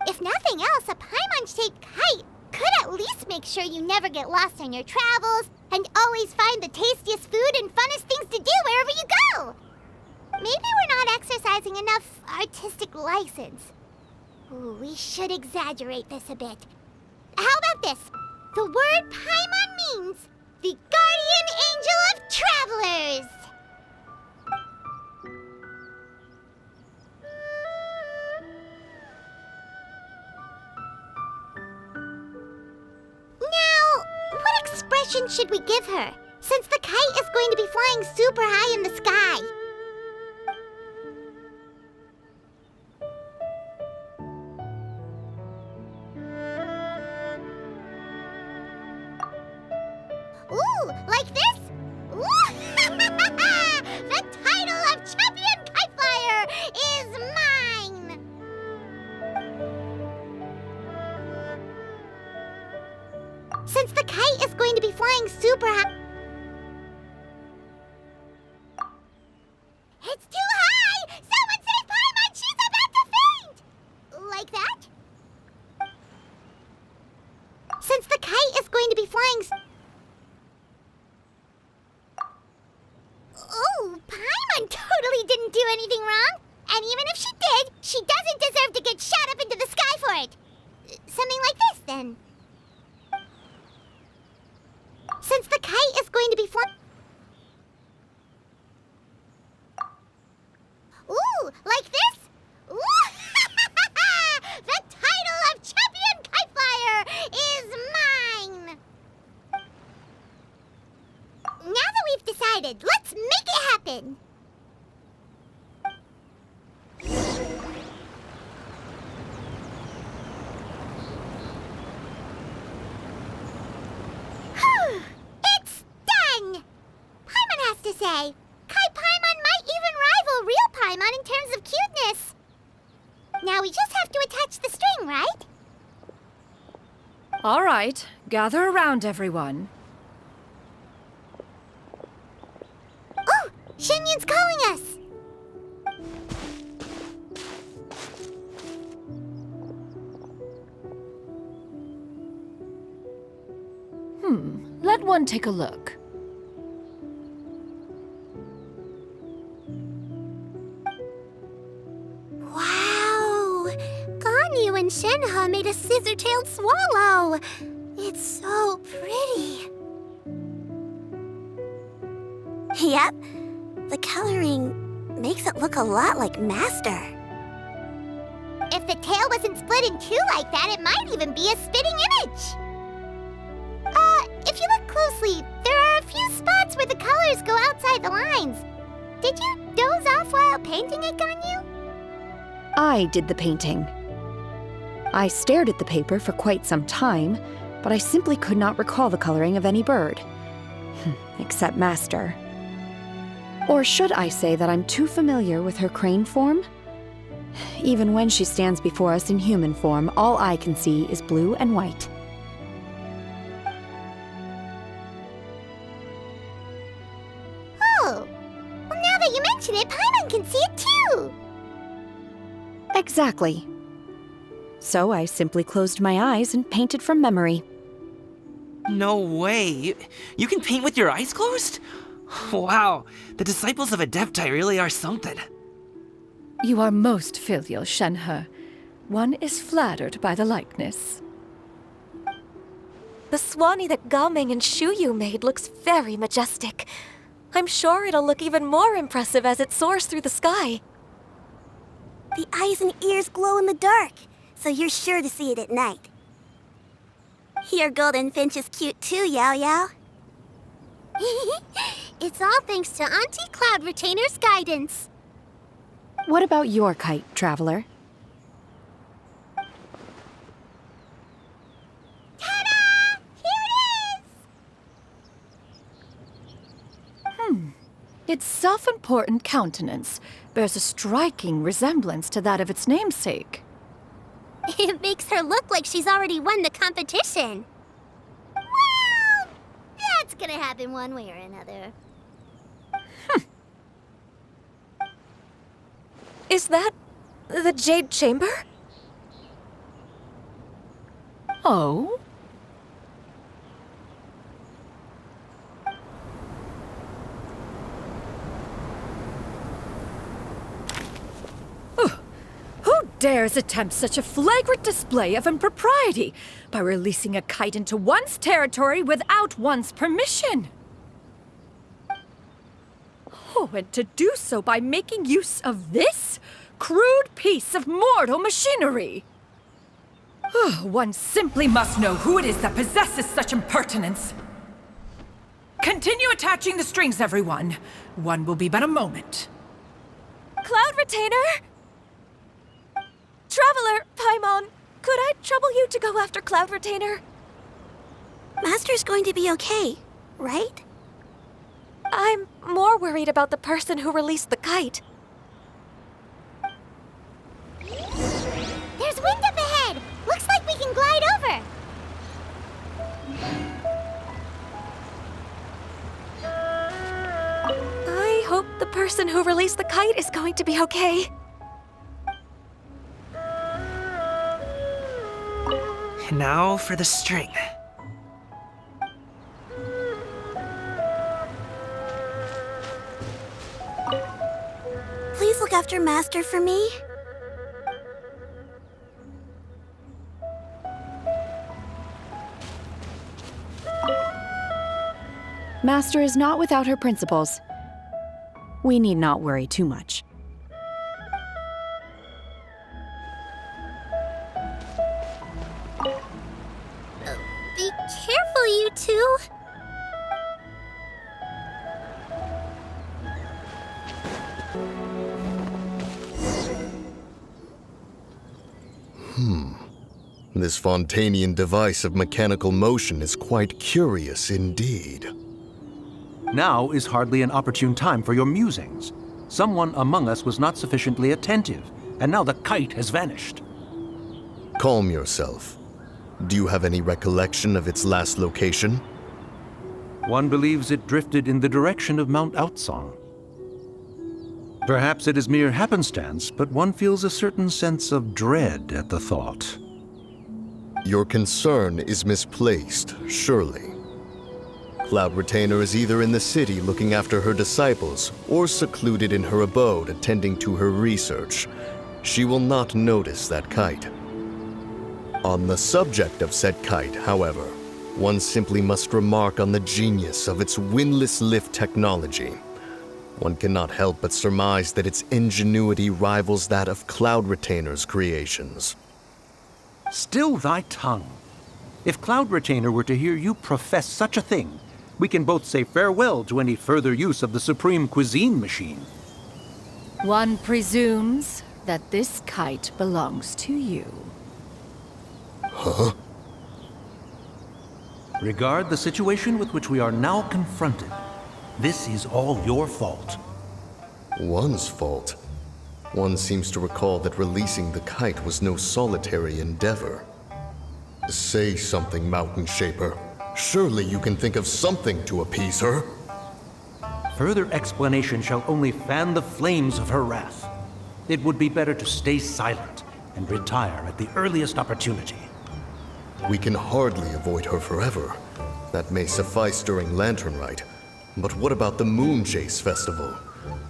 If nothing else, a Paimon-shaped kite could at least make sure you never get lost on your travels and always find the tastiest food and funnest things to do wherever you go. Maybe we're not exercising enough artistic license. Ooh, we should exaggerate this a bit. How about this? The word Paimon means the guardian angel of travelers. Now, what expression should we give her, since the kite is going to be flying super high in the sky? Ooh, like this? Ooh! The title of Champion Kite Flyer is mine! Since the kite is going to be flying super high... It's too high! Someone save Paimon! She's about to faint! Like that? Since the kite is going to be flying... Oh, Paimon totally didn't do anything wrong. And even if she did, she doesn't deserve to get shot up into the sky for it. Something like this, then. Since the kite is going to be flying... Ooh, like this? Ooh! The title of Champion Kite Flyer is mine! Now that we've decided, let's make it happen! It's done! Paimon has to say, Kite Paimon might even rival real Paimon in terms of cuteness. Now we just have to attach the string, right? All right, gather around, everyone. Oh, Shenyun's calling us! Let one take a look. Wow! Ganyu and Shenhe made a scissor-tailed swallow! It's so pretty! Yep, the coloring makes it look a lot like Master. If the tail wasn't split in two like that, it might even be a spitting image! If you look closely, there are a few spots where the colors go outside the lines. Did you doze off while painting it, Ganyu? I did the painting. I stared at the paper for quite some time, but I simply could not recall the coloring of any bird. Except Master. Or should I say that I'm too familiar with her crane form? Even when she stands before us in human form, all I can see is blue and white. Oh, well now that you mention it, Paimon can see it too! Exactly. So I simply closed my eyes and painted from memory. No way. You can paint with your eyes closed? Wow, the disciples of Adepti really are something. You are most filial, Shenhe. One is flattered by the likeness. The Swanee that Gaming and Shuyu made looks very majestic. I'm sure it'll look even more impressive as it soars through the sky. The eyes and ears glow in the dark, so you're sure to see it at night. Your golden finch is cute too, Yao Yao. It's all thanks to Auntie Cloud Retainer's guidance. What about your kite, Traveler? Ta-da! Here it is! Its self-important countenance bears a striking resemblance to that of its namesake. It makes her look like she's already won the competition. Well, that's gonna happen one way or another. Is that the Jade Chamber? Oh? Who dares attempt such a flagrant display of impropriety by releasing a kite into one's territory without one's permission? Oh, and to do so by making use of this crude piece of mortal machinery. One simply must know who it is that possesses such impertinence. Continue attaching the strings, everyone. One will be but a moment. Cloud Retainer? Traveler, Paimon, could I trouble you to go after Cloud Retainer? Master's going to be okay, right? I'm more worried about the person who released the kite. There's wind up ahead! Looks like we can glide over! I hope the person who released the kite is going to be okay. And now for the string. Please look after Master for me. Master is not without her principles. We need not worry too much. Be careful, you two. This Fontanian device of mechanical motion is quite curious indeed. Now is hardly an opportune time for your musings. Someone among us was not sufficiently attentive, and now the kite has vanished. Calm yourself. Do you have any recollection of its last location? One believes it drifted in the direction of Mount Outsong. Perhaps it is mere happenstance, but one feels a certain sense of dread at the thought. Your concern is misplaced, surely. Cloud Retainer is either in the city looking after her disciples, or secluded in her abode attending to her research. She will not notice that kite. On the subject of said kite, however, one simply must remark on the genius of its windless lift technology. One cannot help but surmise that its ingenuity rivals that of Cloud Retainer's creations. Still thy tongue. If Cloud Retainer were to hear you profess such a thing, we can both say farewell to any further use of the Supreme Cuisine machine. One presumes that this kite belongs to you. Huh? Regard the situation with which we are now confronted. This is all your fault. One's fault? One seems to recall that releasing the kite was no solitary endeavor. Say something, Mountain Shaper. Surely you can think of something to appease her. Further explanation shall only fan the flames of her wrath. It would be better to stay silent and retire at the earliest opportunity. We can hardly avoid her forever. That may suffice during Lantern Rite. But what about the Moon Chase Festival?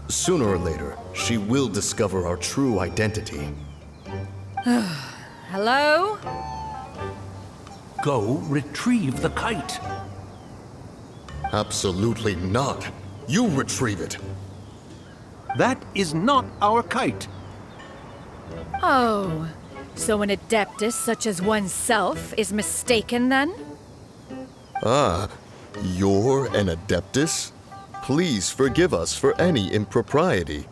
Sooner or later, she will discover our true identity. Hello? Go retrieve the kite. Absolutely not. You retrieve it. That is not our kite. Oh, so an adeptus such as oneself is mistaken then? Ah, you're an Adeptus? please forgive us for any impropriety.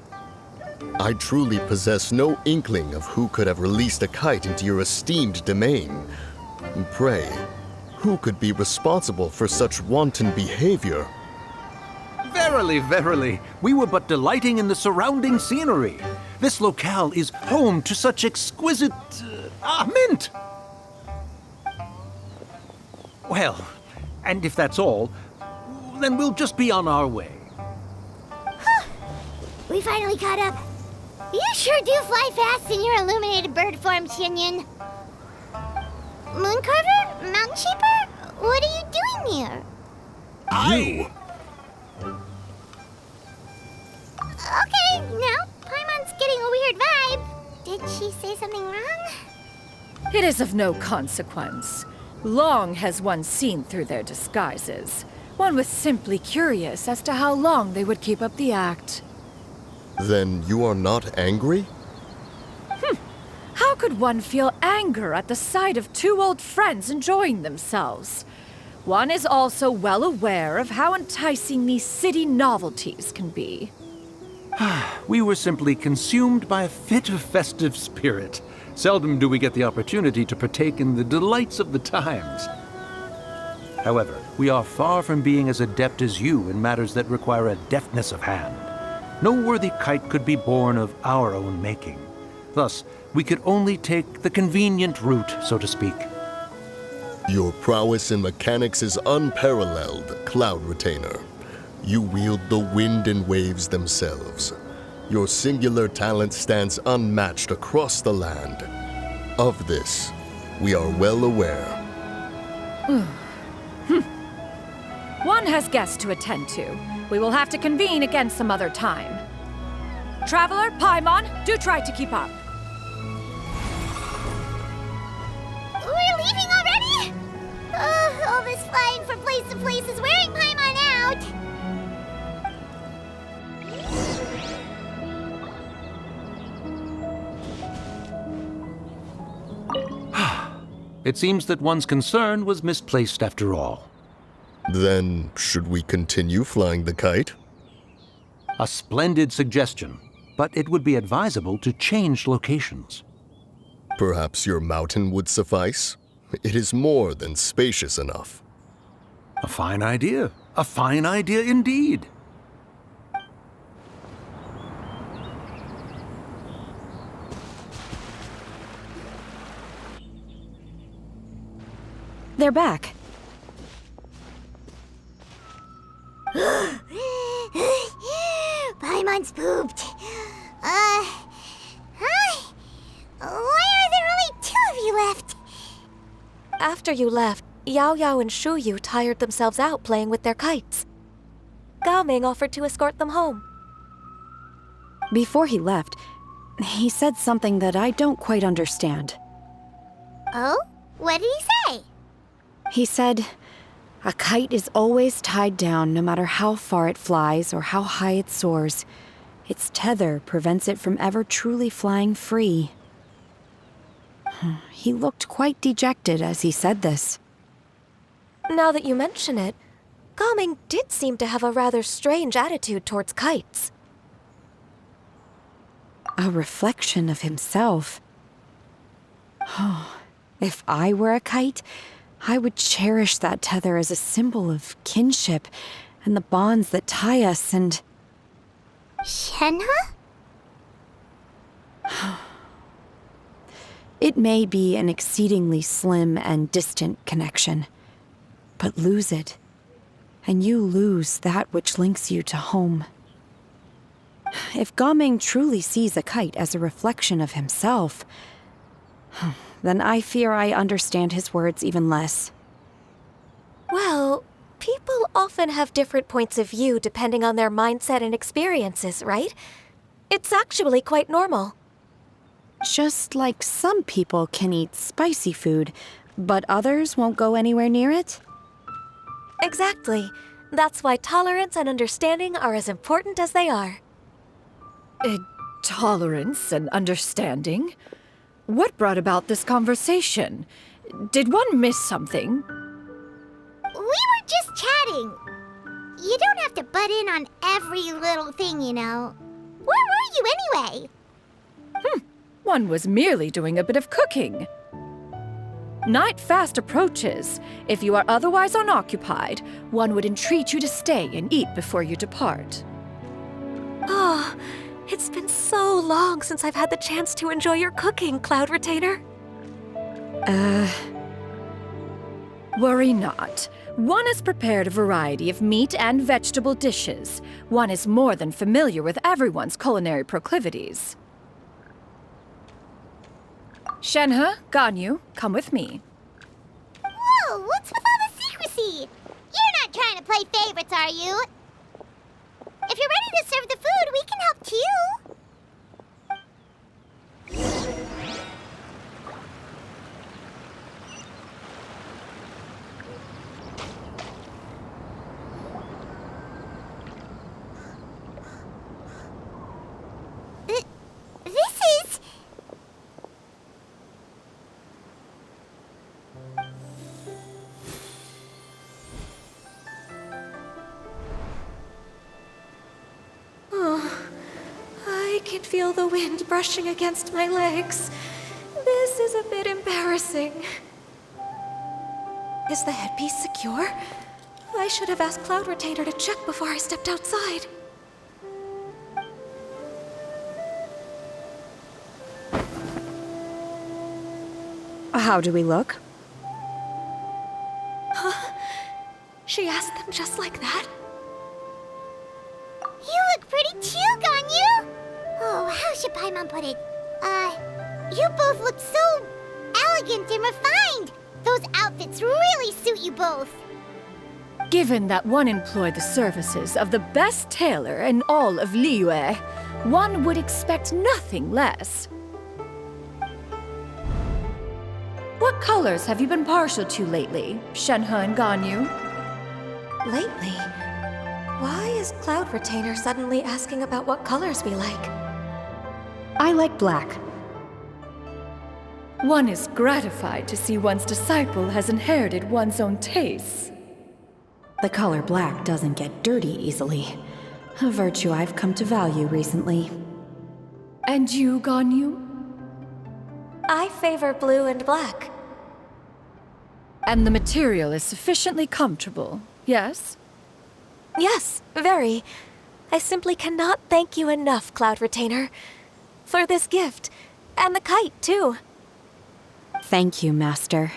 I truly possess no inkling of who could have released a kite into your esteemed domain. Pray, who could be responsible for such wanton behavior? Verily, verily, we were but delighting in the surrounding scenery. This locale is home to such exquisite... mint! Well, and if that's all, then we'll just be on our way. We finally caught up. You sure do fly fast in your illuminated bird form, Xinyan. Mooncarver? Mountain Shaper? What are you doing here? You? Okay, now Paimon's getting a weird vibe. Did she say something wrong? It is of no consequence. Long has one seen through their disguises. One was simply curious as to how long they would keep up the act. Then you are not angry? How could one feel anger at the sight of two old friends enjoying themselves? One is also well aware of how enticing these city novelties can be. We were simply consumed by a fit of festive spirit. Seldom do we get the opportunity to partake in the delights of the times. However, we are far from being as adept as you in matters that require a deftness of hand. No worthy kite could be born of our own making. Thus, we could only take the convenient route, so to speak. Your prowess in mechanics is unparalleled, Cloud Retainer. You wield the wind and waves themselves. Your singular talent stands unmatched across the land. Of this, we are well aware. One has guests to attend to. We will have to convene again some other time. Traveler, Paimon, do try to keep up. We're leaving already? All this flying from place to place is wearing Paimon out. It seems that one's concern was misplaced after all. Then, should we continue flying the kite? A splendid suggestion, but it would be advisable to change locations. Perhaps your mountain would suffice? It is more than spacious enough. A fine idea. A fine idea indeed. They're back. Paimon's pooped. Hi. Why are there only two of you left? After you left, Yao Yao and Shu Yu tired themselves out playing with their kites. Gao Ming offered to escort them home. Before he left, he said something that I don't quite understand. Oh? What did he say? He said, a kite is always tied down no matter how far it flies or how high it soars. Its tether prevents it from ever truly flying free. He looked quite dejected as he said this. Now that you mention it, Gao Ming did seem to have a rather strange attitude towards kites. A reflection of himself. If I were a kite, I would cherish that tether as a symbol of kinship and the bonds that tie us and... Shenhe? It may be an exceedingly slim and distant connection, but lose it, and you lose that which links you to home. If Gao Ming truly sees a kite as a reflection of himself, then I fear I understand his words even less. Well, people often have different points of view depending on their mindset and experiences, right? It's actually quite normal. Just like some people can eat spicy food, but others won't go anywhere near it? Exactly. That's why tolerance and understanding are as important as they are. Tolerance and understanding? What brought about this conversation? Did one miss something? We were just chatting. You don't have to butt in on every little thing, you know. Where were you anyway? One was merely doing a bit of cooking. Night fast approaches. If you are otherwise unoccupied, one would entreat you to stay and eat before you depart. Oh, it's been so long since I've had the chance to enjoy your cooking, Cloud Retainer. Worry not. One has prepared a variety of meat and vegetable dishes. One is more than familiar with everyone's culinary proclivities. Shenhe, Ganyu, come with me. Whoa, what's with all the secrecy? You're not trying to play favorites, are you? If you're ready to serve the food, we can help too. This is... Oh, I can feel the wind brushing against my legs. This is a bit embarrassing. Is the headpiece secure? I should have asked Cloud Retainer to check before I stepped outside. How do we look? Huh? She asked them just like that? You look pretty too, Ganyu! Oh, how should Paimon put it? You both look so elegant and refined! Those outfits really suit you both. Given that one employed the services of the best tailor in all of Liyue, one would expect nothing less. What colors have you been partial to lately, Shenhe and Ganyu? Lately? Why is Cloud Retainer suddenly asking about what colors we like? I like black. One is gratified to see one's disciple has inherited one's own tastes. The color black doesn't get dirty easily. A virtue I've come to value recently. And you, Ganyu? I favor blue and black. And the material is sufficiently comfortable, yes? Yes, very. I simply cannot thank you enough, Cloud Retainer. For this gift. And the kite, too. Thank you, Master.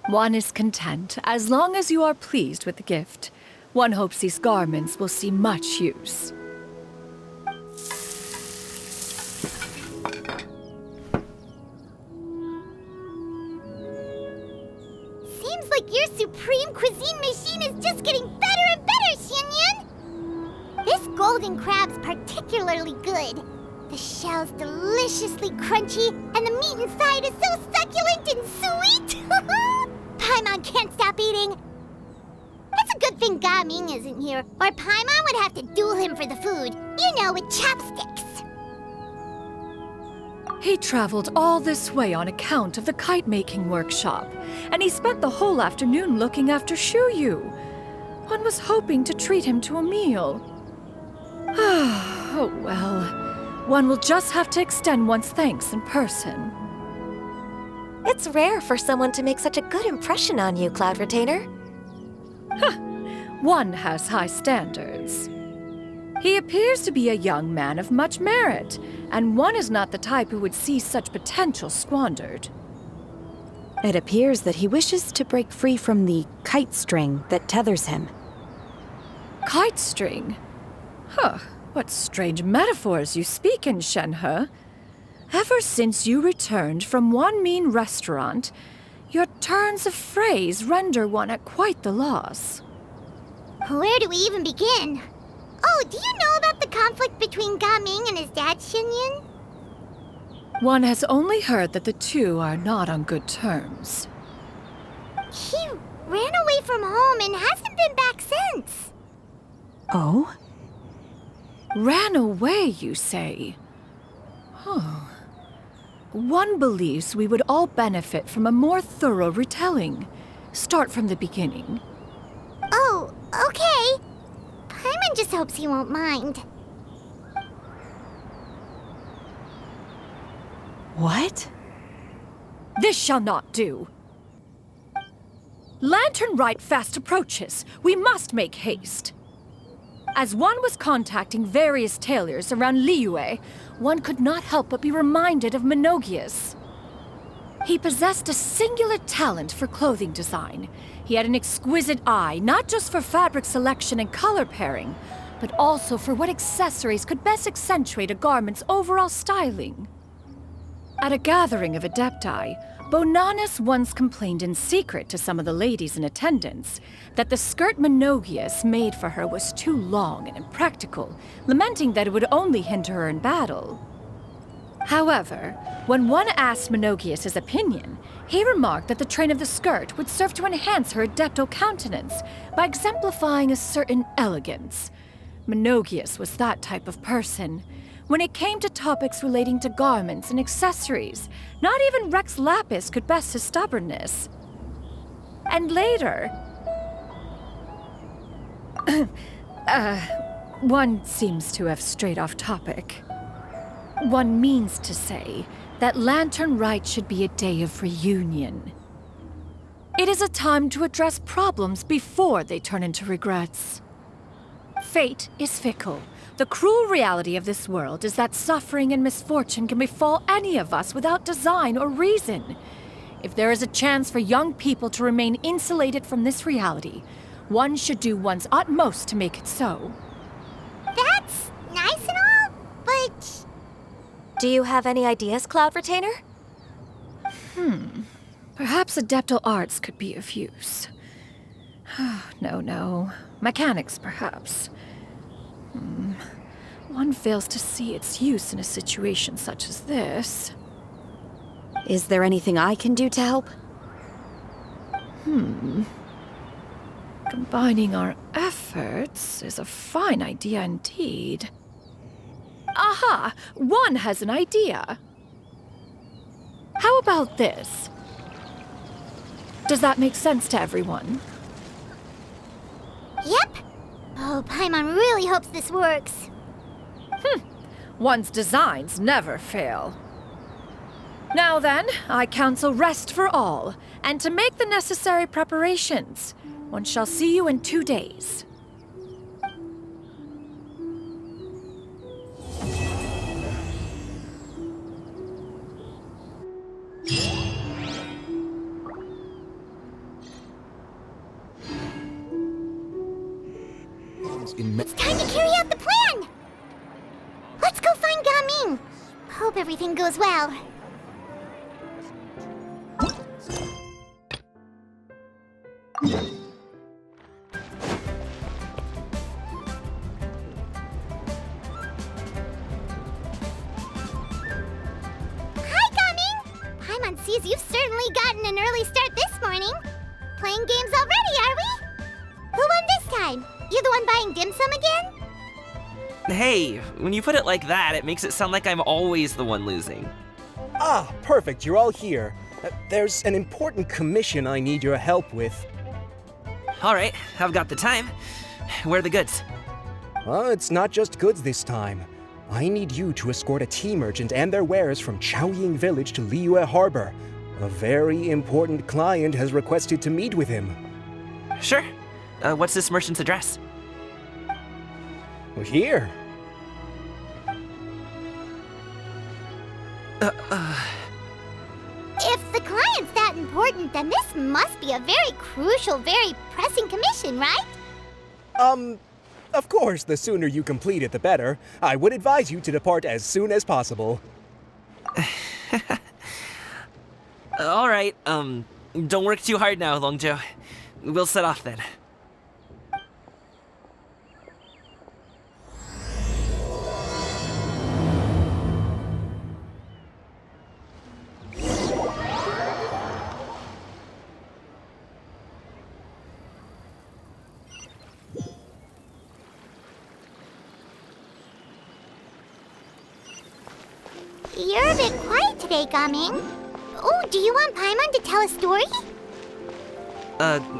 One is content, as long as you are pleased with the gift. One hopes these garments will see much use. Seems like your supreme cuisine machine is just getting better and better, Xinyun! This golden crab's particularly good. The shell's deliciously crunchy, and the meat inside is so succulent and sweet! Paimon can't stop eating. It's a good thing Gaming isn't here, or Paimon would have to duel him for the food. You know, with chopsticks. He traveled all this way on account of the kite-making workshop, and he spent the whole afternoon looking after Shuyu. One was hoping to treat him to a meal. Oh well, one will just have to extend one's thanks in person. It's rare for someone to make such a good impression on you, Cloud Retainer. One has high standards. He appears to be a young man of much merit, and one is not the type who would see such potential squandered. It appears that he wishes to break free from the kite string that tethers him. Kite string? Huh, what strange metaphors you speak in, Shenhe. Ever since you returned from one mean restaurant, your turns of phrase render one at quite the loss. Where do we even begin? Oh, do you know about the conflict between Gaming and his dad, Xinyun? One has only heard that the two are not on good terms. He ran away from home and hasn't been back since. Oh? Ran away, you say? Huh. One believes we would all benefit from a more thorough retelling. Start from the beginning. Oh, okay. Paimon just hopes he won't mind. What? This shall not do. Lantern Rite fast approaches. We must make haste. As one was contacting various tailors around Liyue, one could not help but be reminded of Menogias. He possessed a singular talent for clothing design. He had an exquisite eye, not just for fabric selection and color pairing, but also for what accessories could best accentuate a garment's overall styling. At a gathering of Adepti, Bonanis once complained in secret to some of the ladies in attendance that the skirt Menogias made for her was too long and impractical, lamenting that it would only hinder her in battle. However, when one asked Menogias his opinion, he remarked that the train of the skirt would serve to enhance her adeptal countenance by exemplifying a certain elegance. Menogias was that type of person. When it came to topics relating to garments and accessories, not even Rex Lapis could best his stubbornness. And later... one seems to have strayed off topic. One means to say that Lantern Rite should be a day of reunion. It is a time to address problems before they turn into regrets. Fate is fickle. The cruel reality of this world is that suffering and misfortune can befall any of us without design or reason. If there is a chance for young people to remain insulated from this reality, one should do one's utmost to make it so. That's nice and all, but... Do you have any ideas, Cloud Retainer? Perhaps adeptal arts could be of use. No. Mechanics, perhaps. One fails to see its use in a situation such as this. Is there anything I can do to help? Combining our efforts is a fine idea indeed. Aha! One has an idea. How about this? Does that make sense to everyone? Yep. Oh, Paimon really hopes this works. One's designs never fail. Now then, I counsel rest for all, and to make the necessary preparations. One shall see you in 2 days. It's time to carry out the plan! Let's go find Gaming! Hope everything goes well. Hi, Gaming! Paimon sees you've certainly gotten an early start this morning. Playing games already, are we? Who won this time? You the one buying dim sum again? Hey, when you put it like that, it makes it sound like I'm always the one losing. Ah, perfect, you're all here. There's an important commission I need your help with. All right, I've got the time. Where are the goods? It's not just goods this time. I need you to escort a tea merchant and their wares from Chaoying Village to Liyue Harbor. A very important client has requested to meet with him. Sure. What's this merchant's address? Here. If the client's that important, then this must be a very crucial, very pressing commission, right? Of course, the sooner you complete it, the better. I would advise you to depart as soon as possible. All right, don't work too hard now, Longjo. We'll set off then. You're a bit quiet today, Gaming. Oh, do you want Paimon to tell a story?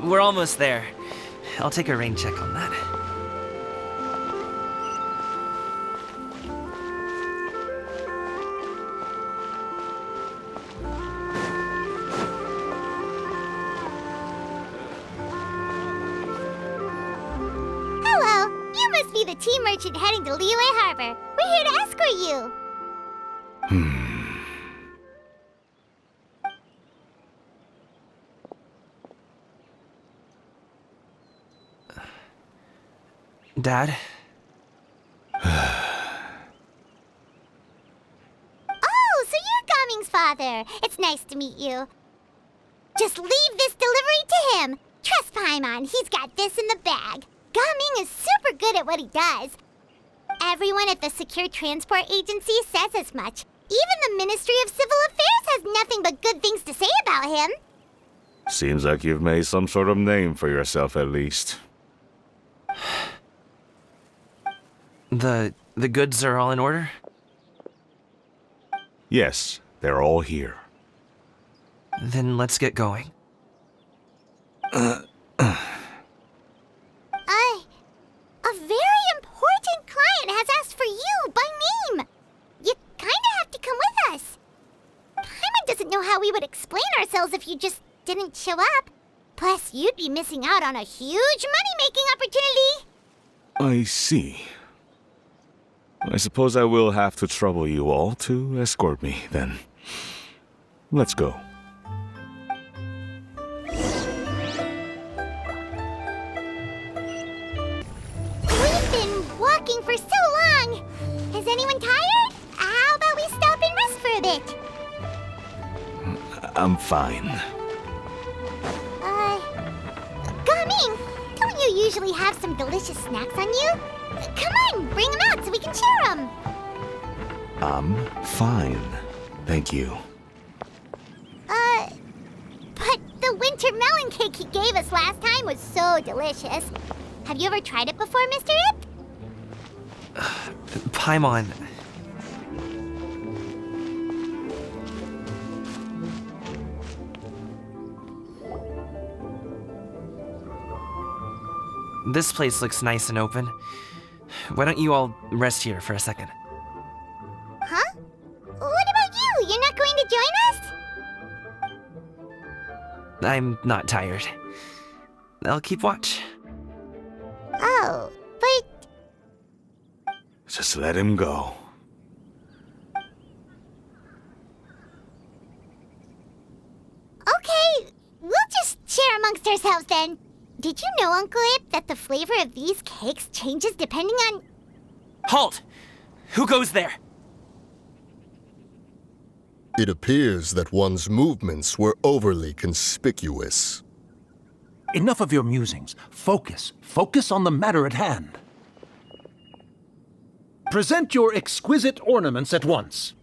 We're almost there. I'll take a rain check on that. the tea merchant heading to Liyue Harbor. We're here to escort you. Dad? Oh, so you're Gaming's father. It's nice to meet you. Just leave this delivery to him. Trust Paimon, he's got this in the bag. Gaming is super good at what he does. Everyone at the Secure Transport Agency says as much. Even the Ministry of Civil Affairs has nothing but good things to say about him. Seems like you've made some sort of name for yourself at least. The goods are all in order? Yes, they're all here. Then let's get going. A very important client has asked for you by name. You kinda have to come with us. Paimon doesn't know how we would explain ourselves if you just didn't show up. Plus, you'd be missing out on a huge money-making opportunity. I see. I suppose I will have to trouble you all to escort me, then. Let's go. We've been walking for so long. Is anyone tired? How about we stop and rest for a bit? I'm fine. Gaming, don't you usually have some delicious snacks on you? Come on, bring them out so we can share them. I'm fine. Thank you. But the winter melon cake he gave us last time was so delicious. Have you ever tried it before, Mr. Ip? Paimon. This place looks nice and open. Why don't you all rest here for a second? Huh? What about you? You're not going to join us? I'm not tired. I'll keep watch. Oh, but... Just let him go. Okay, we'll just share amongst ourselves then. Did you know, Uncle Ip, that the flavor of these cakes changes depending on... Halt! Who goes there? It appears that one's movements were overly conspicuous. Enough of your musings. Focus. Focus on the matter at hand. Present your exquisite ornaments at once.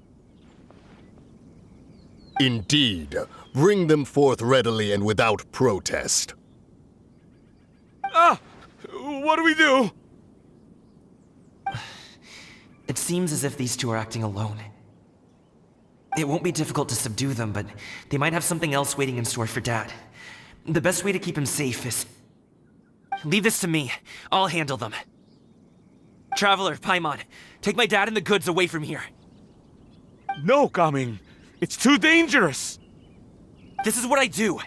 Indeed. Bring them forth readily and without protest. Ah! What do we do? It seems as if these two are acting alone. It won't be difficult to subdue them, but they might have something else waiting in store for Dad. The best way to keep him safe is... Leave this to me. I'll handle them. Traveler, Paimon, take my dad and the goods away from here. No, Gaming. It's too dangerous. This is what I do.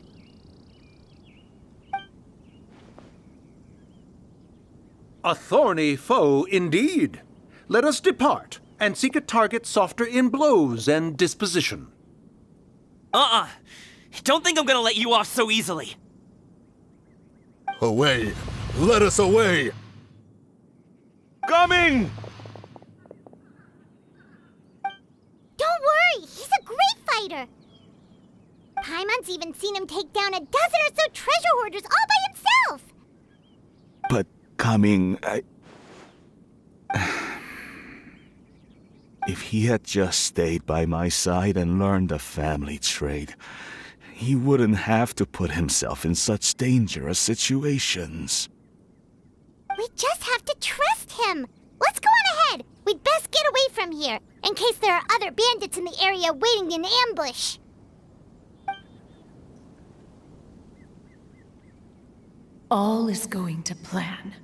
A thorny foe indeed. Let us depart and seek a target softer in blows and disposition. Don't think I'm gonna let you off so easily. Away! Let us away! Coming! Don't worry, he's a great fighter. Paimon's even seen him take down a dozen or so treasure hoarders all by himself. But Gaming, If he had just stayed by my side and learned the family trade, he wouldn't have to put himself in such dangerous situations. We just have to trust him. Let's go on ahead. We'd best get away from here, in case there are other bandits in the area waiting in ambush. All is going to plan.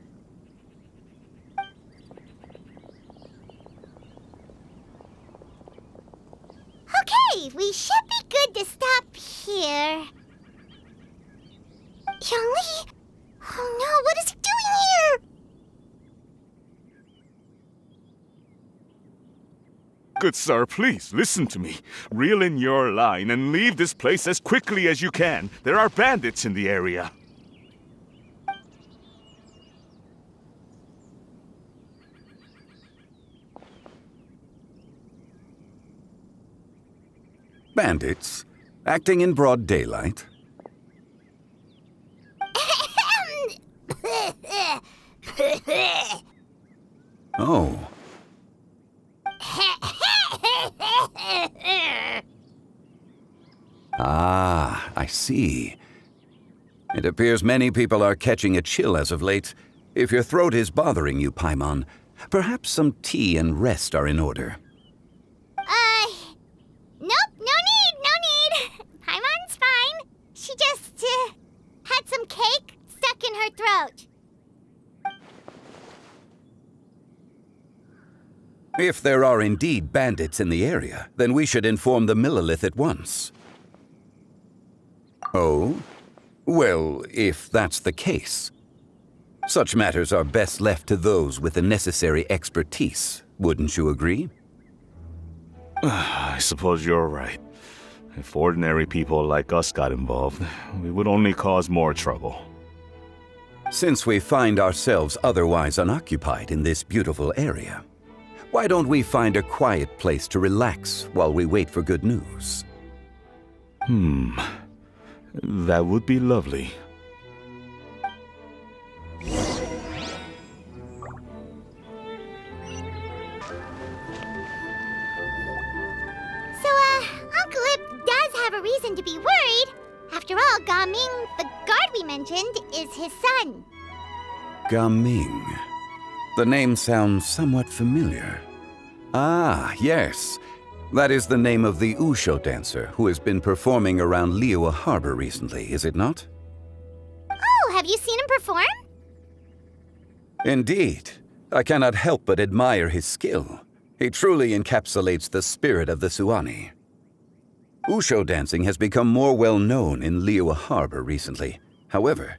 Okay, we should be good to stop here. Young Lee? Oh no, what is he doing here? Good sir, please, listen to me. Reel in your line and leave this place as quickly as you can. There are bandits in the area. Bandits? Acting in broad daylight? Oh. Ah, I see. It appears many people are catching a chill as of late. If your throat is bothering you, Paimon, perhaps some tea and rest are in order. Nope, no need. Paimon's fine. She just, had some cake stuck in her throat. If there are indeed bandits in the area, then we should inform the Millilith at once. Oh? Well, if that's the case. Such matters are best left to those with the necessary expertise, wouldn't you agree? I suppose you're right. If ordinary people like us got involved, we would only cause more trouble. Since we find ourselves otherwise unoccupied in this beautiful area, why don't we find a quiet place to relax while we wait for good news? That would be lovely. So, Uncle Ip does have a reason to be worried. After all, Gaming, the guard we mentioned, is his son. Gaming. The name sounds somewhat familiar. Ah, yes. That is the name of the Usho dancer who has been performing around Liyue Harbor recently, is it not? Oh, have you seen him perform? Indeed. I cannot help but admire his skill. He truly encapsulates the spirit of the Suani. Usho dancing has become more well known in Liyue Harbor recently. However,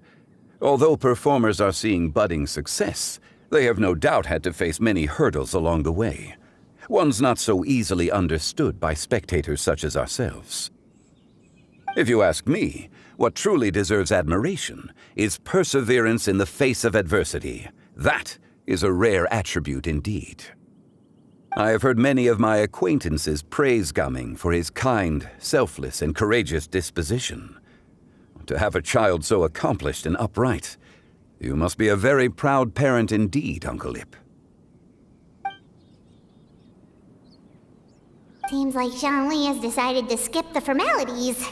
although performers are seeing budding success, they have no doubt had to face many hurdles along the way. One's not so easily understood by spectators such as ourselves. If you ask me, what truly deserves admiration is perseverance in the face of adversity. That is a rare attribute indeed. I have heard many of my acquaintances praise Gaming for his kind, selfless, and courageous disposition. To have a child so accomplished and upright, you must be a very proud parent indeed, Uncle Ip. Seems like Zhongli has decided to skip the formalities.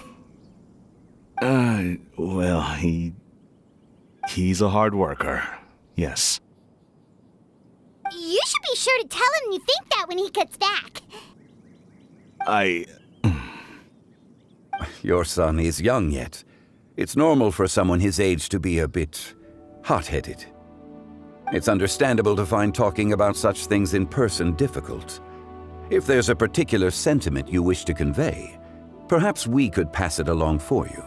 Well, he's a hard worker. Yes. You should be sure to tell him you think that when he gets back. Your son is young yet. It's normal for someone his age to be a bit hot-headed. It's understandable to find talking about such things in person difficult. If there's a particular sentiment you wish to convey, perhaps we could pass it along for you.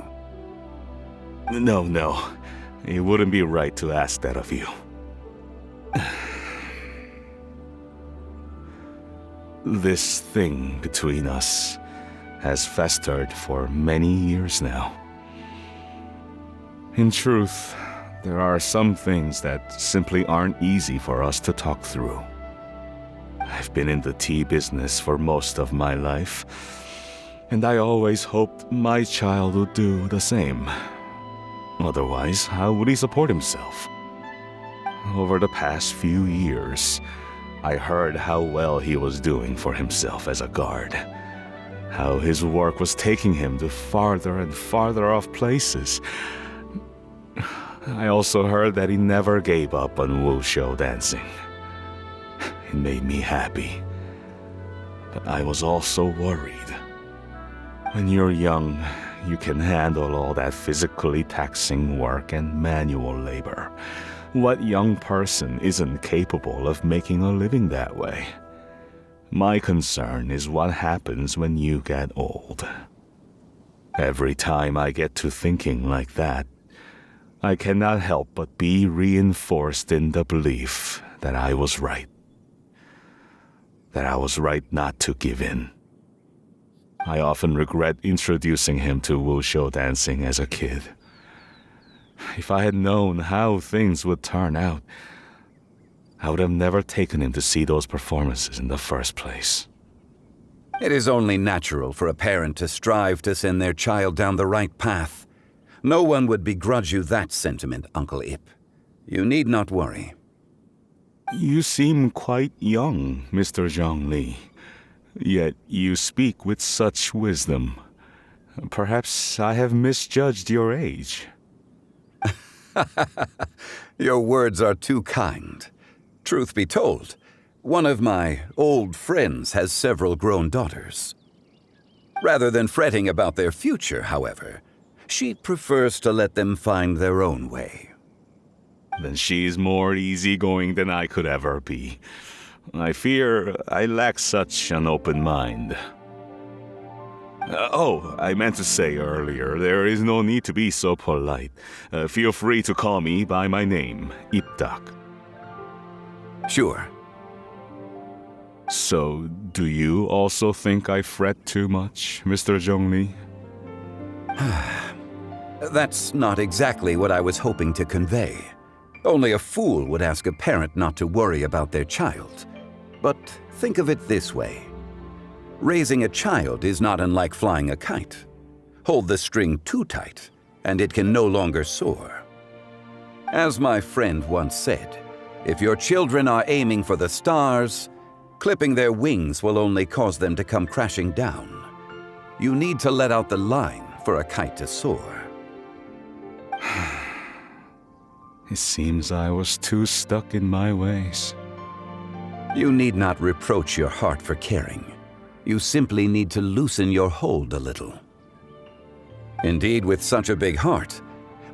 No. It wouldn't be right to ask that of you. This thing between us has festered for many years now. In truth, there are some things that simply aren't easy for us to talk through. I've been in the tea business for most of my life, and I always hoped my child would do the same. Otherwise, how would he support himself? Over the past few years, I heard how well he was doing for himself as a guard. How his work was taking him to farther and farther off places. I also heard that he never gave up on wushu dancing. It made me happy. But I was also worried. When you're young, you can handle all that physically taxing work and manual labor. What young person isn't capable of making a living that way? My concern is what happens when you get old. Every time I get to thinking like that, I cannot help but be reinforced in the belief that I was right. that I was right not to give in. I often regret introducing him to wushou dancing as a kid. If I had known how things would turn out, I would have never taken him to see those performances in the first place. It is only natural for a parent to strive to send their child down the right path. No one would begrudge you that sentiment, Uncle Ip. You need not worry. You seem quite young, Mr. Zhongli. Yet you speak with such wisdom. Perhaps I have misjudged your age. Your words are too kind. Truth be told, one of my old friends has several grown daughters. Rather than fretting about their future, however, she prefers to let them find their own way. Then she's more easygoing than I could ever be. I fear I lack such an open mind. I meant to say earlier, there is no need to be so polite. Feel free to call me by my name, Ipdak. Sure. So, do you also think I fret too much, Mr. Zhongli? That's not exactly what I was hoping to convey. Only a fool would ask a parent not to worry about their child. But think of it this way. Raising a child is not unlike flying a kite. Hold the string too tight, and it can no longer soar. As my friend once said, if your children are aiming for the stars, clipping their wings will only cause them to come crashing down. You need to let out the line for a kite to soar. It seems I was too stuck in my ways. You need not reproach your heart for caring. You simply need to loosen your hold a little. Indeed, with such a big heart,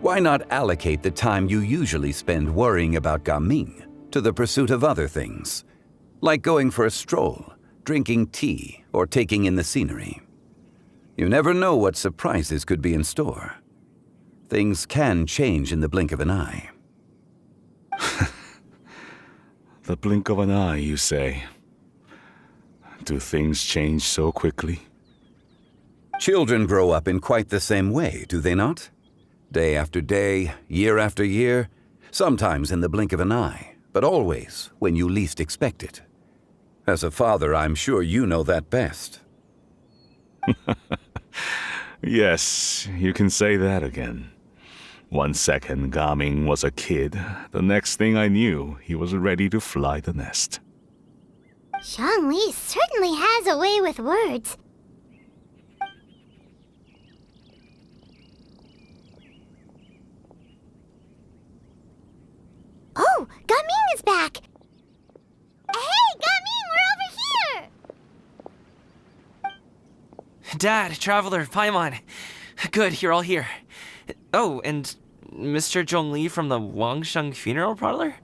why not allocate the time you usually spend worrying about Gaming to the pursuit of other things, like going for a stroll, drinking tea, or taking in the scenery? You never know what surprises could be in store. Things can change in the blink of an eye. The blink of an eye, you say? Do things change so quickly? Children grow up in quite the same way, do they not? Day after day, year after year, sometimes in the blink of an eye, but always when you least expect it. As a father, I'm sure you know that best. Yes, you can say that again. 1 second, Gaming was a kid. The next thing I knew, he was ready to fly the nest. Zhongli certainly has a way with words. Oh, Gaming is back! Hey, Gaming, we're over here! Dad, Traveler, Paimon. Good, you're all here. Oh, and Mr. Zhongli from the Wangsheng Funeral Parlor?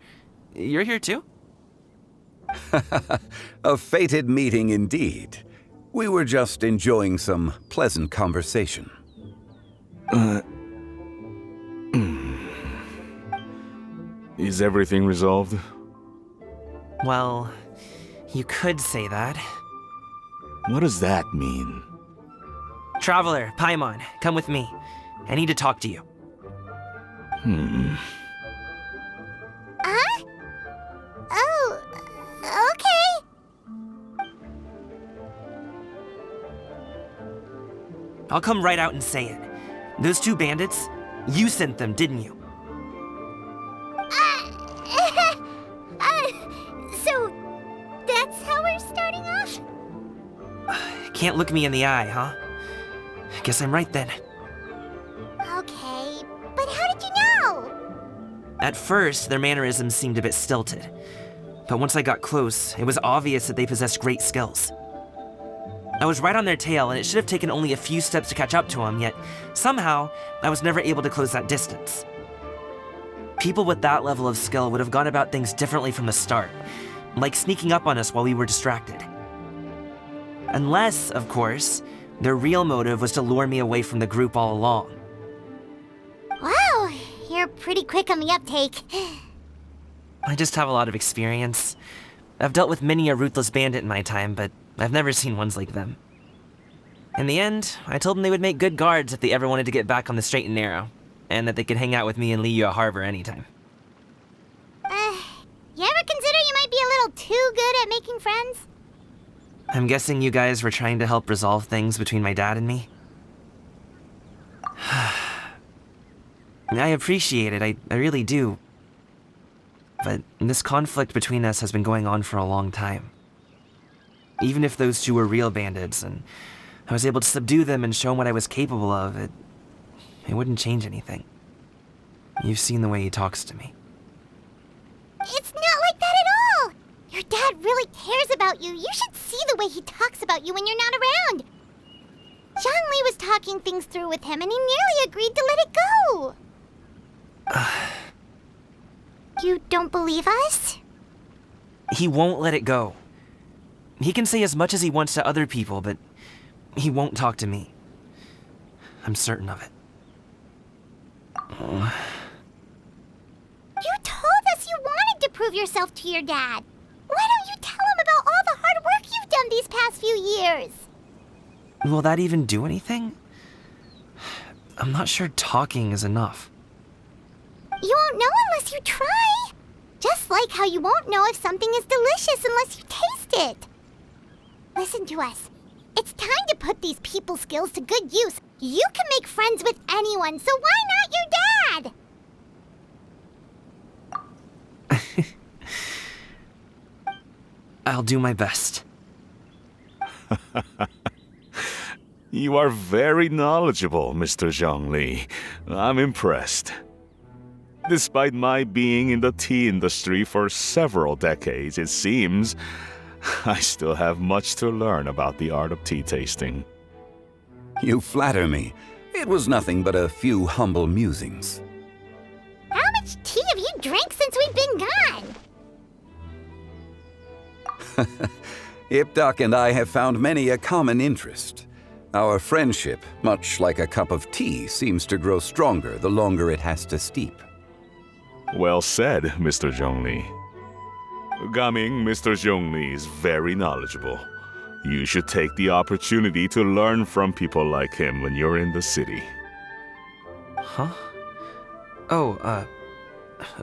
You're here too? A fated meeting indeed. We were just enjoying some pleasant conversation. Is everything resolved? Well, you could say that. What does that mean? Traveler, Paimon, come with me. I need to talk to you. Huh? Oh, okay. I'll come right out and say it. Those two bandits, you sent them, didn't you? So, that's how we're starting off? Can't look me in the eye, huh? Guess I'm right then. Okay, but how did you know? At first, their mannerisms seemed a bit stilted. But once I got close, it was obvious that they possessed great skills. I was right on their tail, and it should have taken only a few steps to catch up to them, yet somehow, I was never able to close that distance. People with that level of skill would have gone about things differently from the start, like sneaking up on us while we were distracted. Unless, of course, their real motive was to lure me away from the group all along. Wow, you're pretty quick on the uptake. I just have a lot of experience. I've dealt with many a ruthless bandit in my time, but I've never seen ones like them. In the end, I told them they would make good guards if they ever wanted to get back on the straight and narrow, and that they could hang out with me in Liyue Harbor anytime. You ever consider you might be a little too good at making friends? I'm guessing you guys were trying to help resolve things between my dad and me? I appreciate it, I really do. But this conflict between us has been going on for a long time. Even if those two were real bandits, and I was able to subdue them and show him what I was capable of, it wouldn't change anything. You've seen the way he talks to me. It's not like that at all! Your dad really cares about you. You should see the way he talks about you when you're not around. Zhongli was talking things through with him, and he nearly agreed to let it go. You don't believe us? He won't let it go. He can say as much as he wants to other people, but he won't talk to me. I'm certain of it. You told us you wanted to prove yourself to your dad. Why don't you tell him about all the hard work you've done these past few years? Will that even do anything? I'm not sure talking is enough. You won't know unless you try. Just like how you won't know if something is delicious unless you taste it. Listen to us. It's time to put these people skills to good use. You can make friends with anyone, so why not your dad? I'll do my best. You are very knowledgeable, Mr. Zhongli. I'm impressed. Despite my being in the tea industry for several decades, it seems I still have much to learn about the art of tea tasting. You flatter me. It was nothing but a few humble musings. How much tea have you drank since we've been gone? Ipdak and I have found many a common interest. Our friendship, much like a cup of tea, seems to grow stronger the longer it has to steep. Well said, Mr. Zhongli. Gaming, Mr. Zhongli is very knowledgeable. You should take the opportunity to learn from people like him when you're in the city. Huh? Oh,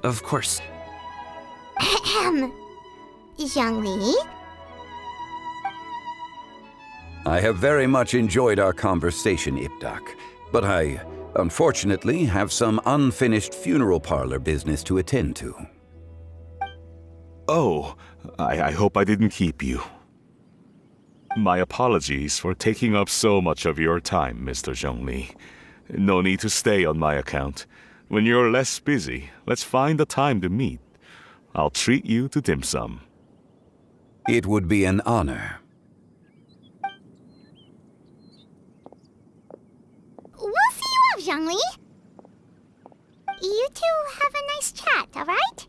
of course. Zhongli? I have very much enjoyed our conversation, Ipdak, but I, unfortunately, have some unfinished funeral parlor business to attend to. Oh, I hope I didn't keep you. My apologies for taking up so much of your time, Mr. Zhongli. No need to stay on my account. When you're less busy, let's find a time to meet. I'll treat you to dim sum. It would be an honor. We'll see you off, Zhongli. You two have a nice chat, all right?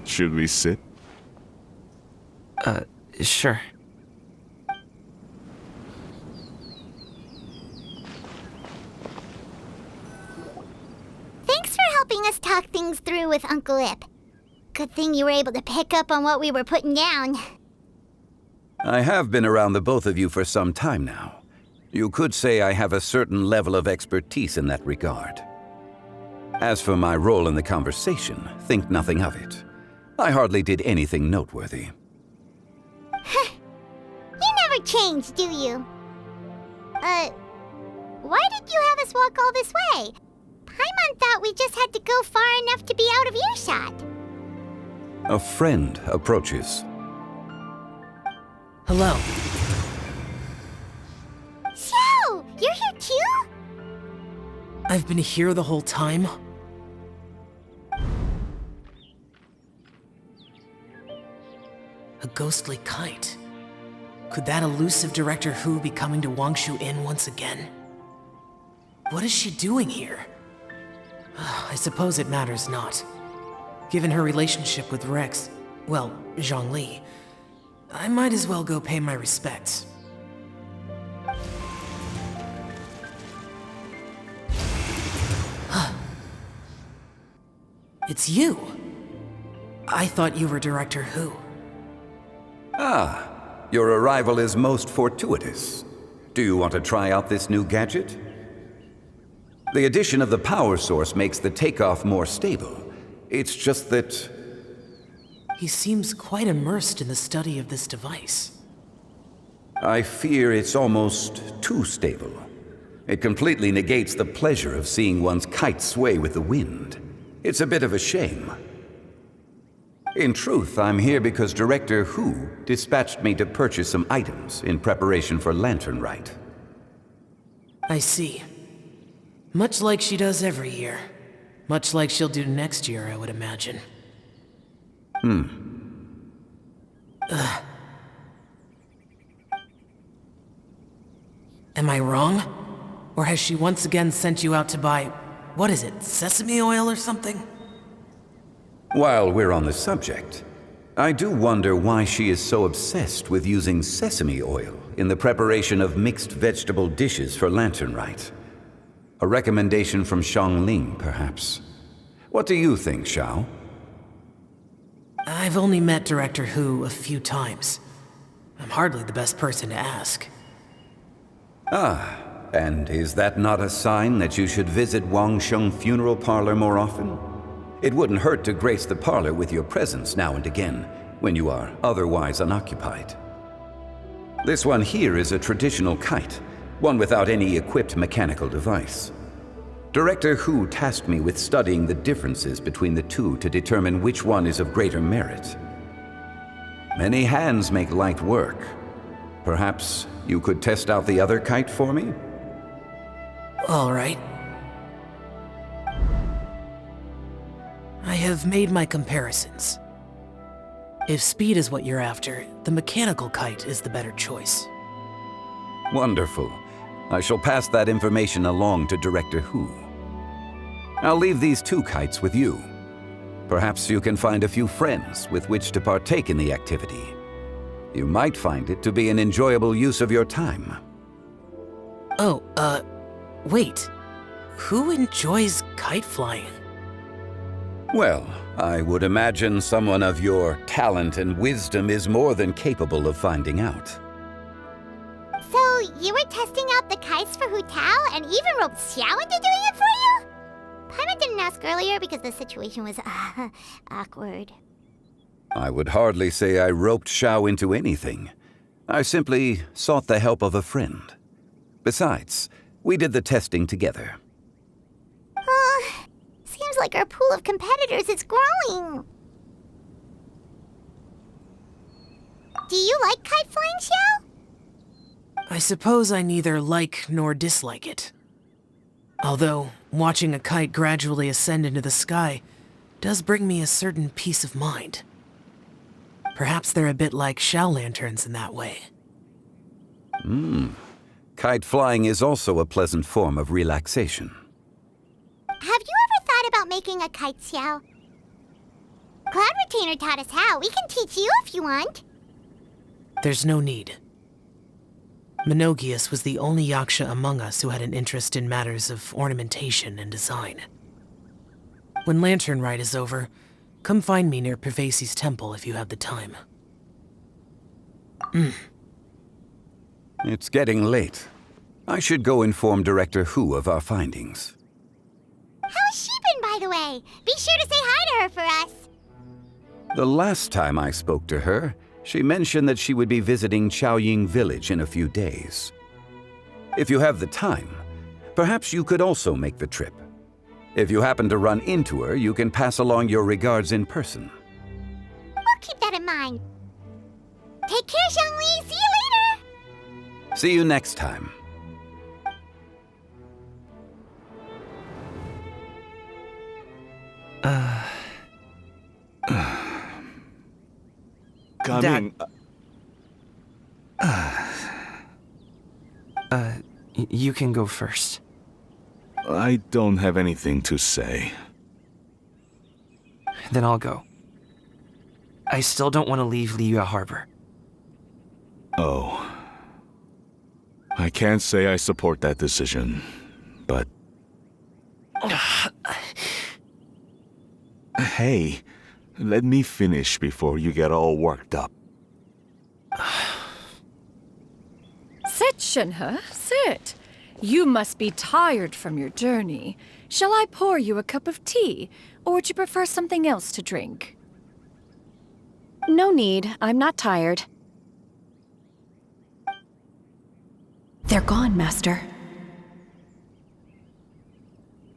Should we sit? Sure. Thanks for helping us talk things through with Uncle Ip. Good thing you were able to pick up on what we were putting down. I have been around the both of you for some time now. You could say I have a certain level of expertise in that regard. As for my role in the conversation, think nothing of it. I hardly did anything noteworthy. You never change, do you? Why did you have us walk all this way? Paimon thought we just had to go far enough to be out of earshot. A friend approaches. Hello. So, you're here too? I've been here the whole time? A ghostly kite. Could that elusive Director Hu be coming to Wangshu Inn once again? What is she doing here? I suppose it matters not. Given her relationship with Rex, well, Zhongli, I might as well go pay my respects. It's you. I thought you were Director Who. Ah, your arrival is most fortuitous. Do you want to try out this new gadget? The addition of the power source makes the takeoff more stable. It's just that... He seems quite immersed in the study of this device. I fear it's almost too stable. It completely negates the pleasure of seeing one's kite sway with the wind. It's a bit of a shame. In truth, I'm here because Director Who dispatched me to purchase some items in preparation for Lantern Rite. I see. Much like she does every year. Much like she'll do next year, I would imagine. Ugh. Am I wrong? Or has she once again sent you out to buy, what is it, sesame oil or something? While we're on the subject, I do wonder why she is so obsessed with using sesame oil in the preparation of mixed vegetable dishes for Lantern Rite. A recommendation from Xiangling, perhaps. What do you think, Xiao? I've only met Director Who a few times. I'm hardly the best person to ask. Ah, and is that not a sign that you should visit Wangsheng Funeral Parlor more often? It wouldn't hurt to grace the parlor with your presence now and again, when you are otherwise unoccupied. This one here is a traditional kite, one without any equipped mechanical device. Director Who tasked me with studying the differences between the two to determine which one is of greater merit. Many hands make light work. Perhaps you could test out the other kite for me? All right. I have made my comparisons. If speed is what you're after, the mechanical kite is the better choice. Wonderful. I shall pass that information along to Director Who. I'll leave these two kites with you. Perhaps you can find a few friends with which to partake in the activity. You might find it to be an enjoyable use of your time. Oh, wait. Who enjoys kite flying? Well, I would imagine someone of your talent and wisdom is more than capable of finding out. So, you were testing out the kites for Hu Tao and even roped Xiao into doing it for you? Paimon didn't ask earlier because the situation was, awkward. I would hardly say I roped Xiao into anything. I simply sought the help of a friend. Besides, we did the testing together. Seems like our pool of competitors is growing. Do you like kite flying, Xiao? I suppose I neither like nor dislike it. Although, watching a kite gradually ascend into the sky does bring me a certain peace of mind. Perhaps they're a bit like Xiao lanterns in that way. Kite flying is also a pleasant form of relaxation. Have you ever thought about making a kite, Xiao? Cloud Retainer taught us how. We can teach you if you want. There's no need. Menogius was the only Yaksha among us who had an interest in matters of ornamentation and design. When Lantern Rite is over, come find me near Pervasi's temple if you have the time. It's getting late. I should go inform Director Who of our findings. How's she been, by the way? Be sure to say hi to her for us. The last time I spoke to her, she mentioned that she would be visiting Chaoying Village in a few days. If you have the time, perhaps you could also make the trip. If you happen to run into her, you can pass along your regards in person. We'll keep that in mind. Take care, Xiangli. See you later. See you next time. Coming. You can go first. I don't have anything to say. Then I'll go. I still don't want to leave Liyue Harbor. Oh. I can't say I support that decision, but... Hey, let me finish before you get all worked up. Sit, Shenhe, sit. You must be tired from your journey. Shall I pour you a cup of tea, or would you prefer something else to drink? No need. I'm not tired. They're gone, Master.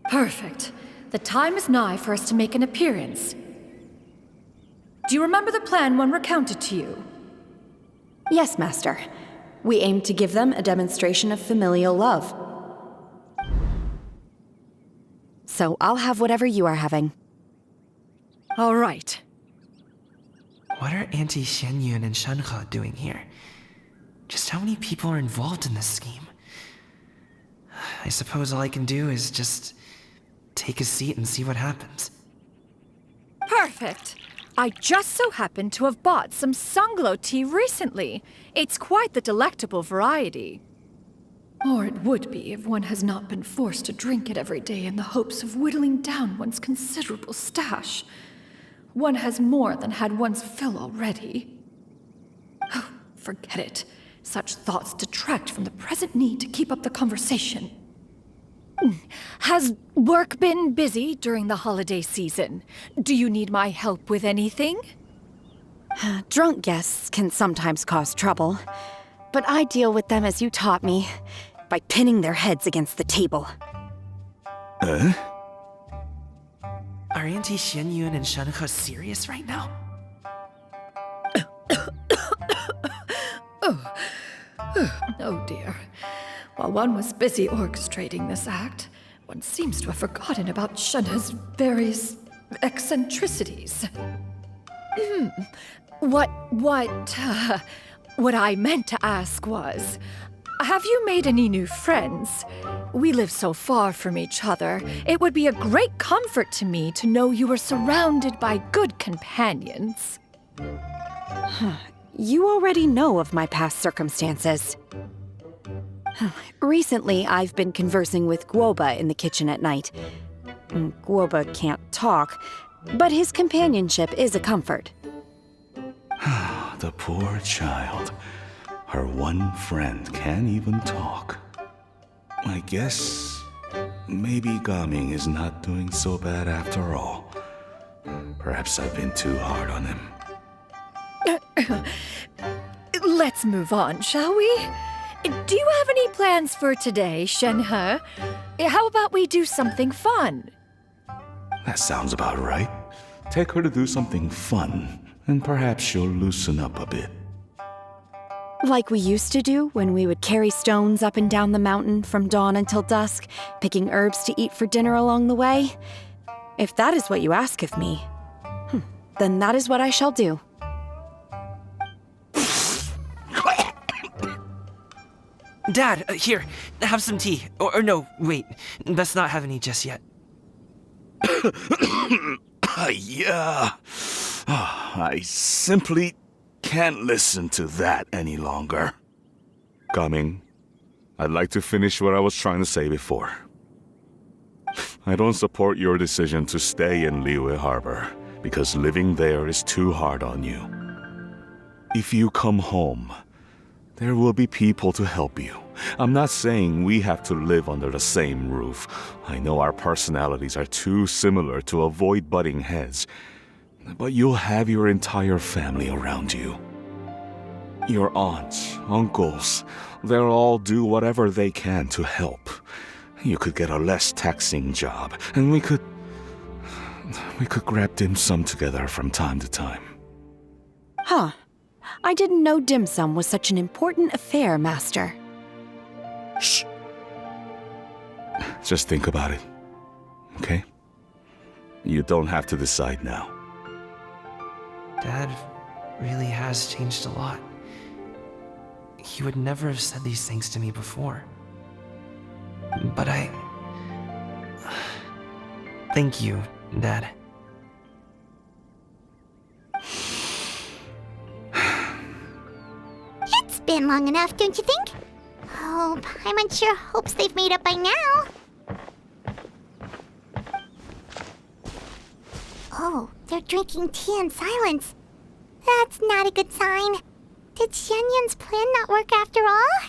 Perfect. The time is nigh for us to make an appearance. Do you remember the plan when recounted to you? Yes, Master. We aim to give them a demonstration of familial love. So I'll have whatever you are having. All right. What are Auntie Xianyun and Shenhe doing here? Just how many people are involved in this scheme? I suppose all I can do is just take a seat and see what happens. Perfect. I just so happened to have bought some Sunglow tea recently. It's quite the delectable variety. Or it would be if one has not been forced to drink it every day in the hopes of whittling down one's considerable stash. One has more than had one's fill already. Oh, forget it. Such thoughts detract from the present need to keep up the conversation. Has work been busy during the holiday season? Do you need my help with anything? Drunk guests can sometimes cause trouble, but I deal with them as you taught me, by pinning their heads against the table. Are Auntie Xianyun and Shenhe serious right now? Oh dear. While one was busy orchestrating this act, one seems to have forgotten about Shenhe's various eccentricities. What I meant to ask was, have you made any new friends? We live so far from each other. It would be a great comfort to me to know you are surrounded by good companions. You already know of my past circumstances. Recently, I've been conversing with Guoba in the kitchen at night. Guoba can't talk, but his companionship is a comfort. The poor child. Her one friend can't even talk. I guess maybe Gaming is not doing so bad after all. Perhaps I've been too hard on him. Let's move on, shall we? Do you have any plans for today, Shenhe? How about we do something fun? That sounds about right. Take her to do something fun, and perhaps she'll loosen up a bit. Like we used to do when we would carry stones up and down the mountain from dawn until dusk, picking herbs to eat for dinner along the way? If that is what you ask of me, then that is what I shall do. Dad, here, have some tea. Or no, wait, let's not have any just yet. Yeah. I simply can't listen to that any longer. Gaming, I'd like to finish what I was trying to say before. I don't support your decision to stay in Liyue Harbor, because living there is too hard on you. If you come home, there will be people to help you. I'm not saying we have to live under the same roof. I know our personalities are too similar to avoid butting heads. But you'll have your entire family around you. Your aunts, uncles, they'll all do whatever they can to help. You could get a less taxing job, and we could grab dim sum together from time to time. Huh. I didn't know dim sum was such an important affair, Master. Shh. Just think about it, okay? You don't have to decide now. Dad really has changed a lot. He would never have said these things to me before. But thank you, Dad. It's been long enough, don't you think? Oh, Paimon sure hopes they've made up by now. Oh, they're drinking tea in silence. That's not a good sign. Did Xianyun's plan not work after all?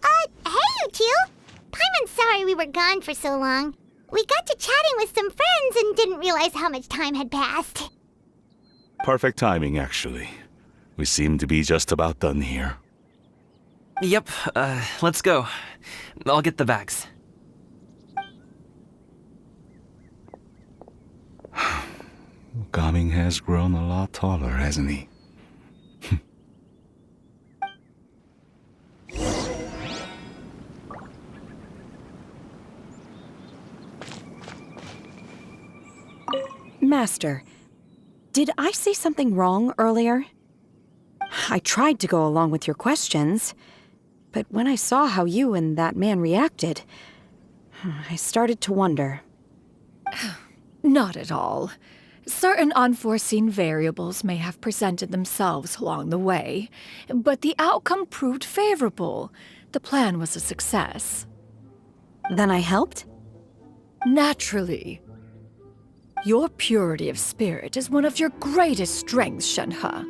Hey, you two! Paimon's sorry we were gone for so long. We got to chatting with some friends and didn't realize how much time had passed. Perfect timing, actually. We seem to be just about done here. Yep, let's go. I'll get the bags. Gaming has grown a lot taller, hasn't he? Master, did I say something wrong earlier? I tried to go along with your questions, but when I saw how you and that man reacted, I started to wonder. Not at all. Certain unforeseen variables may have presented themselves along the way, but the outcome proved favorable. The plan was a success. Then I helped? Naturally. Your purity of spirit is one of your greatest strengths, Shenhe.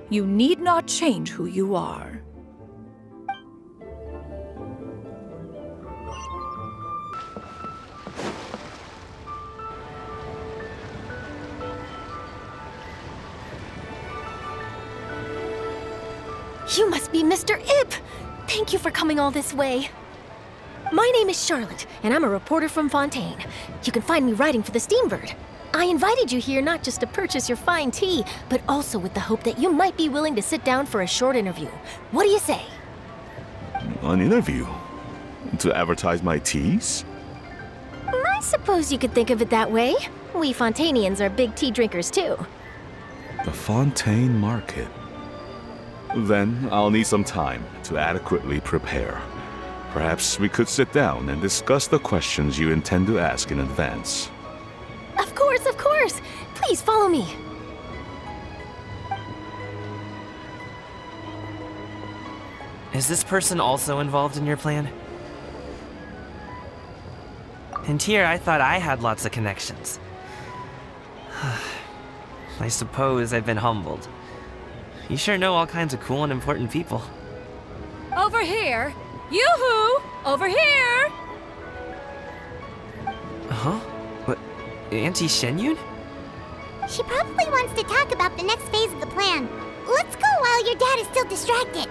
You need not change who you are. You must be Mr. Ip! Thank you for coming all this way. My name is Charlotte, and I'm a reporter from Fontaine. You can find me writing for the Steambird. I invited you here not just to purchase your fine tea, but also with the hope that you might be willing to sit down for a short interview. What do you say? An interview? To advertise my teas? I suppose you could think of it that way. We Fontainians are big tea drinkers too. The Fontaine Market. Then I'll need some time to adequately prepare. Perhaps we could sit down and discuss the questions you intend to ask in advance. Of course, of course! Please follow me. Is this person also involved in your plan? And here I thought I had lots of connections. I suppose I've been humbled. You sure know all kinds of cool and important people. Over here! Yoo-hoo! Over here! Huh? What? Auntie Shenyun? She probably wants to talk about the next phase of the plan. Let's go while your dad is still distracted.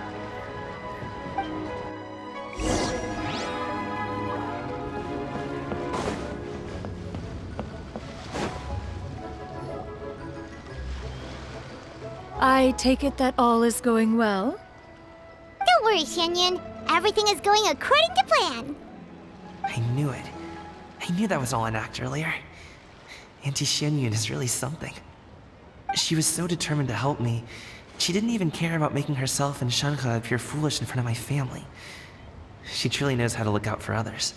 I take it that all is going well? Don't worry, Shenyun. Everything is going according to plan. I knew it. I knew that was all an act earlier. Auntie Shenyun is really something. She was so determined to help me. She didn't even care about making herself and Shenhe appear foolish in front of my family. She truly knows how to look out for others.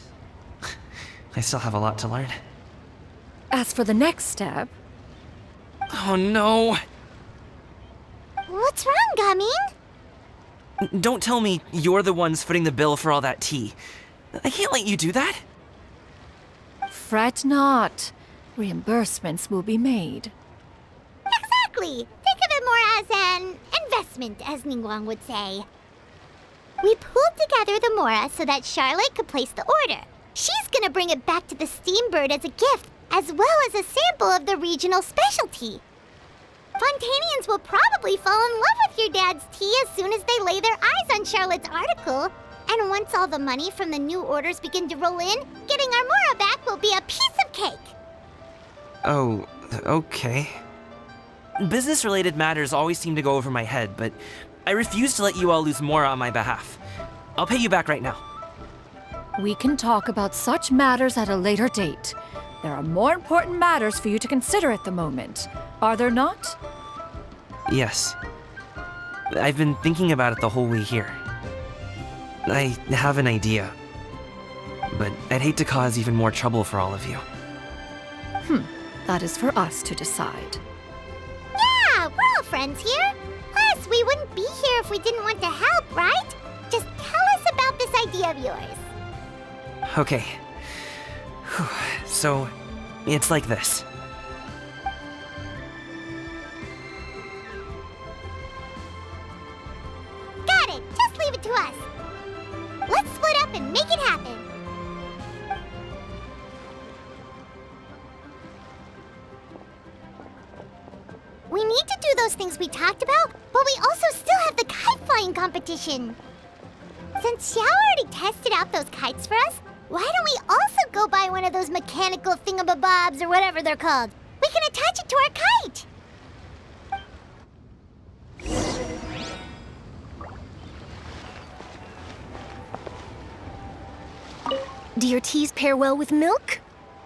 I still have a lot to learn. As for the next step... Oh no! What's wrong, Gaming? Don't tell me you're the ones footing the bill for all that tea. I can't let you do that. Fret not. Reimbursements will be made. Exactly. Think of it more as an investment, as Ningguang would say. We pooled together the Mora so that Charlotte could place the order. She's gonna bring it back to the Steambird as a gift, as well as a sample of the regional specialty. Fontainians will probably fall in love with your dad's tea as soon as they lay their eyes on Charlotte's article. And once all the money from the new orders begin to roll in, getting our Mora back will be a piece of cake. Oh, okay. Business-related matters always seem to go over my head, but I refuse to let you all lose Mora on my behalf. I'll pay you back right now. We can talk about such matters at a later date. There are more important matters for you to consider at the moment, are there not? Yes. I've been thinking about it the whole way here. I have an idea, but I'd hate to cause even more trouble for all of you. That is for us to decide. Yeah, we're all friends here. Brilliance, we wouldn't be here if we didn't want to help, right? Just tell us about this idea of yours. Okay. Whew. So, it's like this. Got it! Just leave it to us. Let's split up and make it happen. We need to do those things we talked about, but we also still have the kite flying competition. Since Xiao already tested out those kites for us, why don't we also go buy one of those mechanical thingamabobs or whatever they're called? We can attach it to our kite! Do your teas pair well with milk?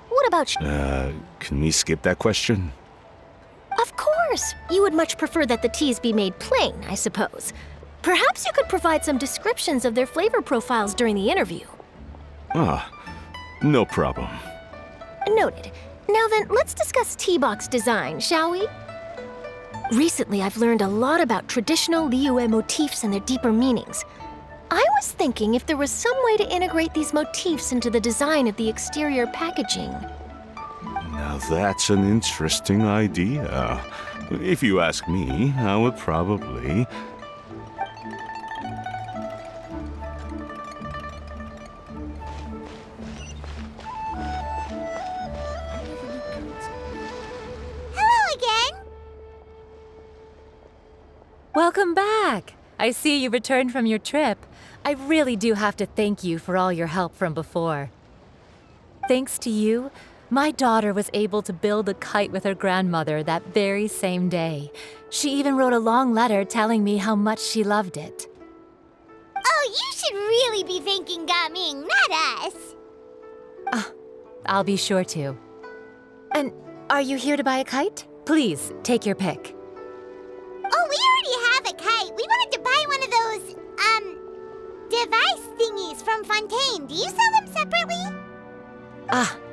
What about Can we skip that question? Of course! You would much prefer that the teas be made plain, I suppose. Perhaps you could provide some descriptions of their flavor profiles during the interview. Ah, no problem. Noted. Now then, let's discuss tea box design, shall we? Recently, I've learned a lot about traditional Liyue motifs and their deeper meanings. I was thinking if there was some way to integrate these motifs into the design of the exterior packaging. Now that's an interesting idea. If you ask me, I would probably... Hello again! Welcome back! I see you returned from your trip. I really do have to thank you for all your help from before. Thanks to you, my daughter was able to build a kite with her grandmother that very same day. She even wrote a long letter telling me how much she loved it. Oh, you should really be thanking Gaming, not us! I'll be sure to. And are you here to buy a kite? Please, take your pick. Oh, we already have a kite. We wanted to buy one of those, device thingies from Fontaine. Do you sell them separately?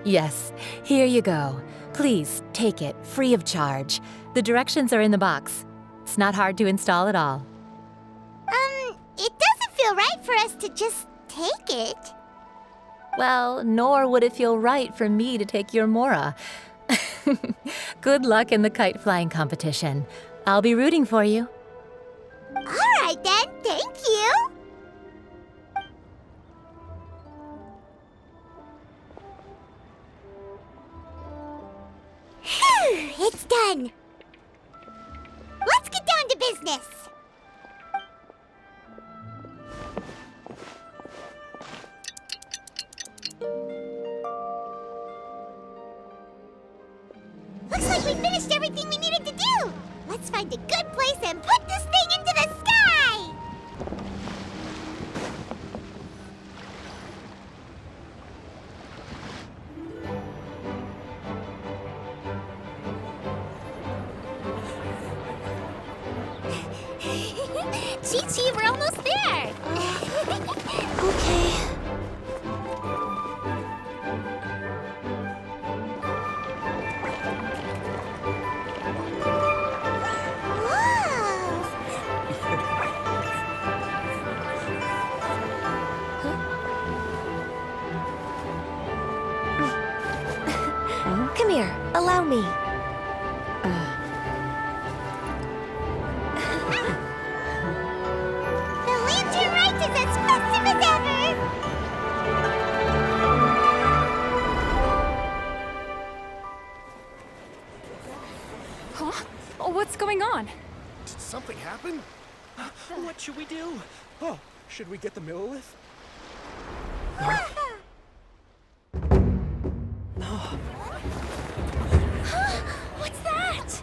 Yes. Here you go. Please, take it, free of charge. The directions are in the box. It's not hard to install at all. It doesn't feel right for us to just take it. Well, nor would it feel right for me to take your Mora. Good luck in the kite flying competition. I'll be rooting for you. All right then, thank you. Phew, it's done. Let's get down to business. Looks like we finished everything we needed to do. Let's find a good place and put this thing into the sky! Chi-Chi, we're almost there! Okay. Come here, allow me. The lantern rite is as festive as ever! Huh? Oh, what's going on? Did something happen? What should we do? Oh, should we get the Millilith? What's that?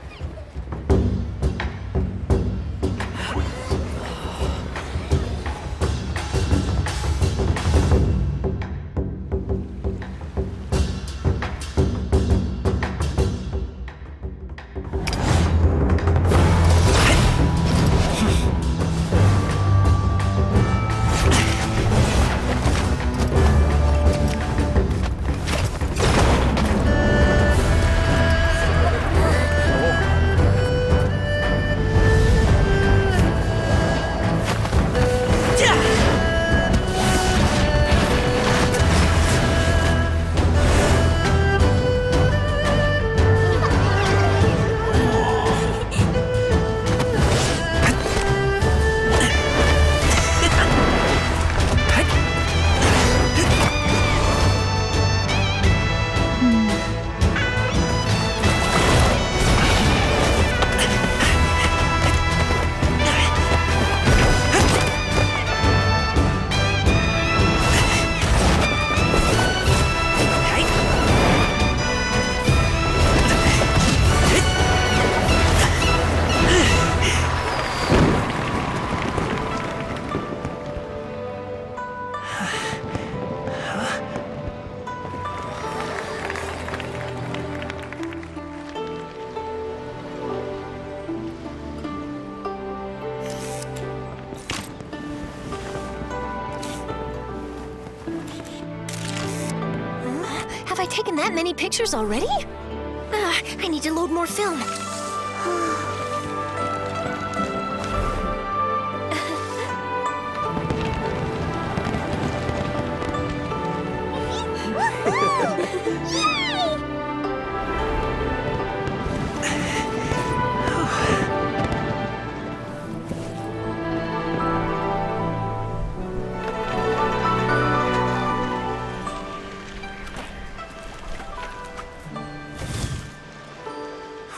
taken that many pictures already? I need to load more film.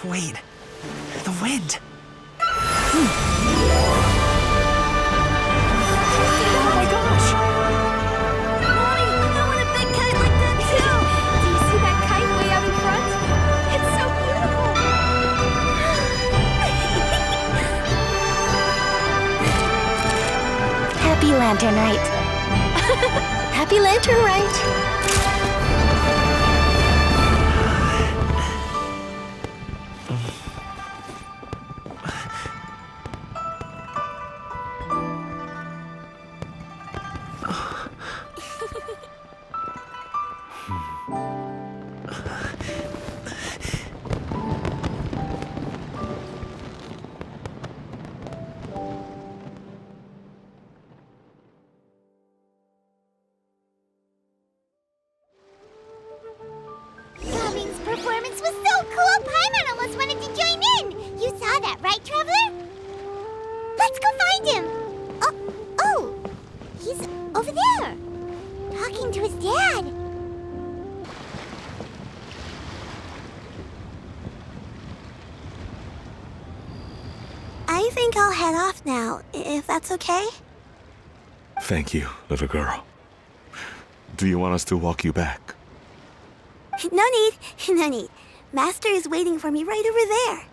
Wait, the wind. Oh my gosh! Mommy, I want a big kite like that too! Do you see that kite way out in front? It's so beautiful! Happy Lantern Rite. Happy Lantern Rite! Gummings's performance was so cool, Paimon almost wanted to join in! You saw that, right, Traveler? Let's go find him! Oh, he's over there, talking to his dad. I think I'll head off now, if that's okay. Thank you, little girl. Do you want us to walk you back? No need, no need. Master is waiting for me right over there.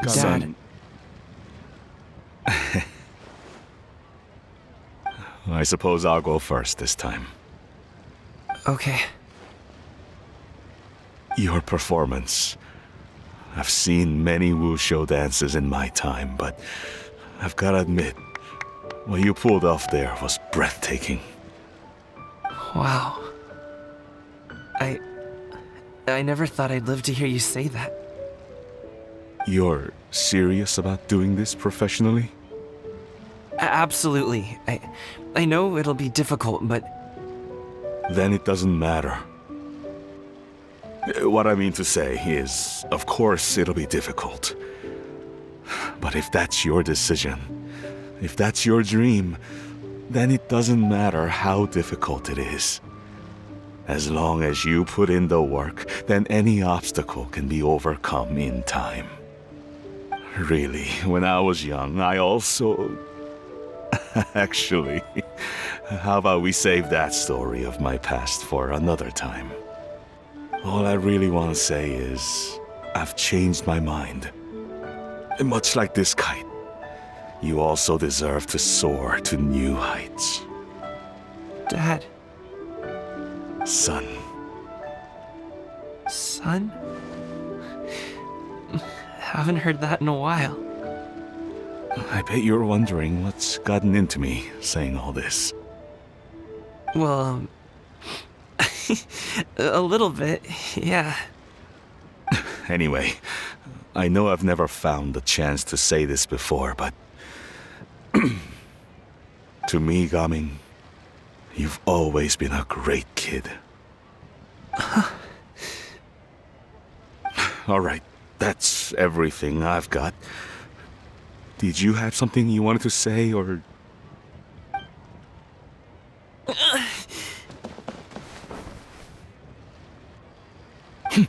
Son. I suppose I'll go first this time. Okay. Your performance. I've seen many wushou dances in my time, but I've gotta admit, what you pulled off there was breathtaking. Wow. I never thought I'd live to hear you say that. You're serious about doing this professionally? Absolutely. I know it'll be difficult, but... Then it doesn't matter. What I mean to say is, of course it'll be difficult. But if that's your decision, if that's your dream, then it doesn't matter how difficult it is. As long as you put in the work, then any obstacle can be overcome in time. Really, when I was young, I also... Actually, how about we save that story of my past for another time? All I really want to say is, I've changed my mind. And much like this kite, you also deserve to soar to new heights. Dad. Son. Son? Haven't heard that in a while. I bet you're wondering what's gotten into me saying all this. Well, a little bit, yeah. Anyway, I know I've never found the chance to say this before, but... to me, Gaming, you've always been a great kid. Alright, that's everything I've got. Did you have something you wanted to say, or... Seeing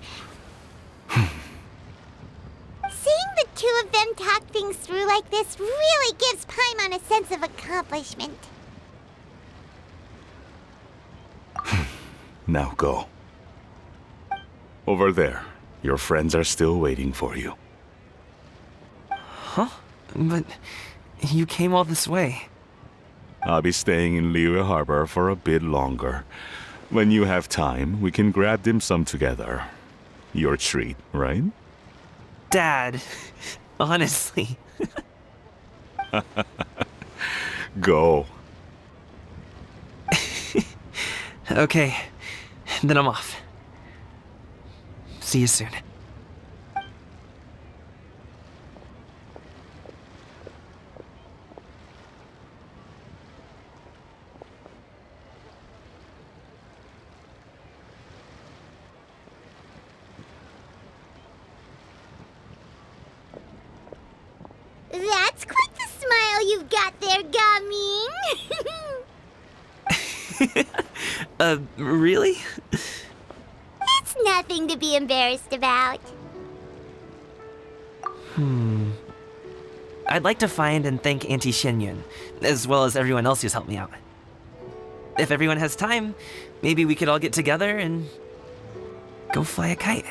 the two of them talk things through like this really gives Paimon a sense of accomplishment. Now go. Over there. Your friends are still waiting for you. Huh? But you came all this way. I'll be staying in Liyue Harbor for a bit longer. When you have time, we can grab dim sum together. Your treat, right? Dad, honestly. Go. Okay, then I'm off. See you soon. That's quite the smile you've got there, Gaming. Really? It's nothing to be embarrassed about. I'd like to find and thank Auntie Xianyun, as well as everyone else who's helped me out. If everyone has time, maybe we could all get together and go fly a kite.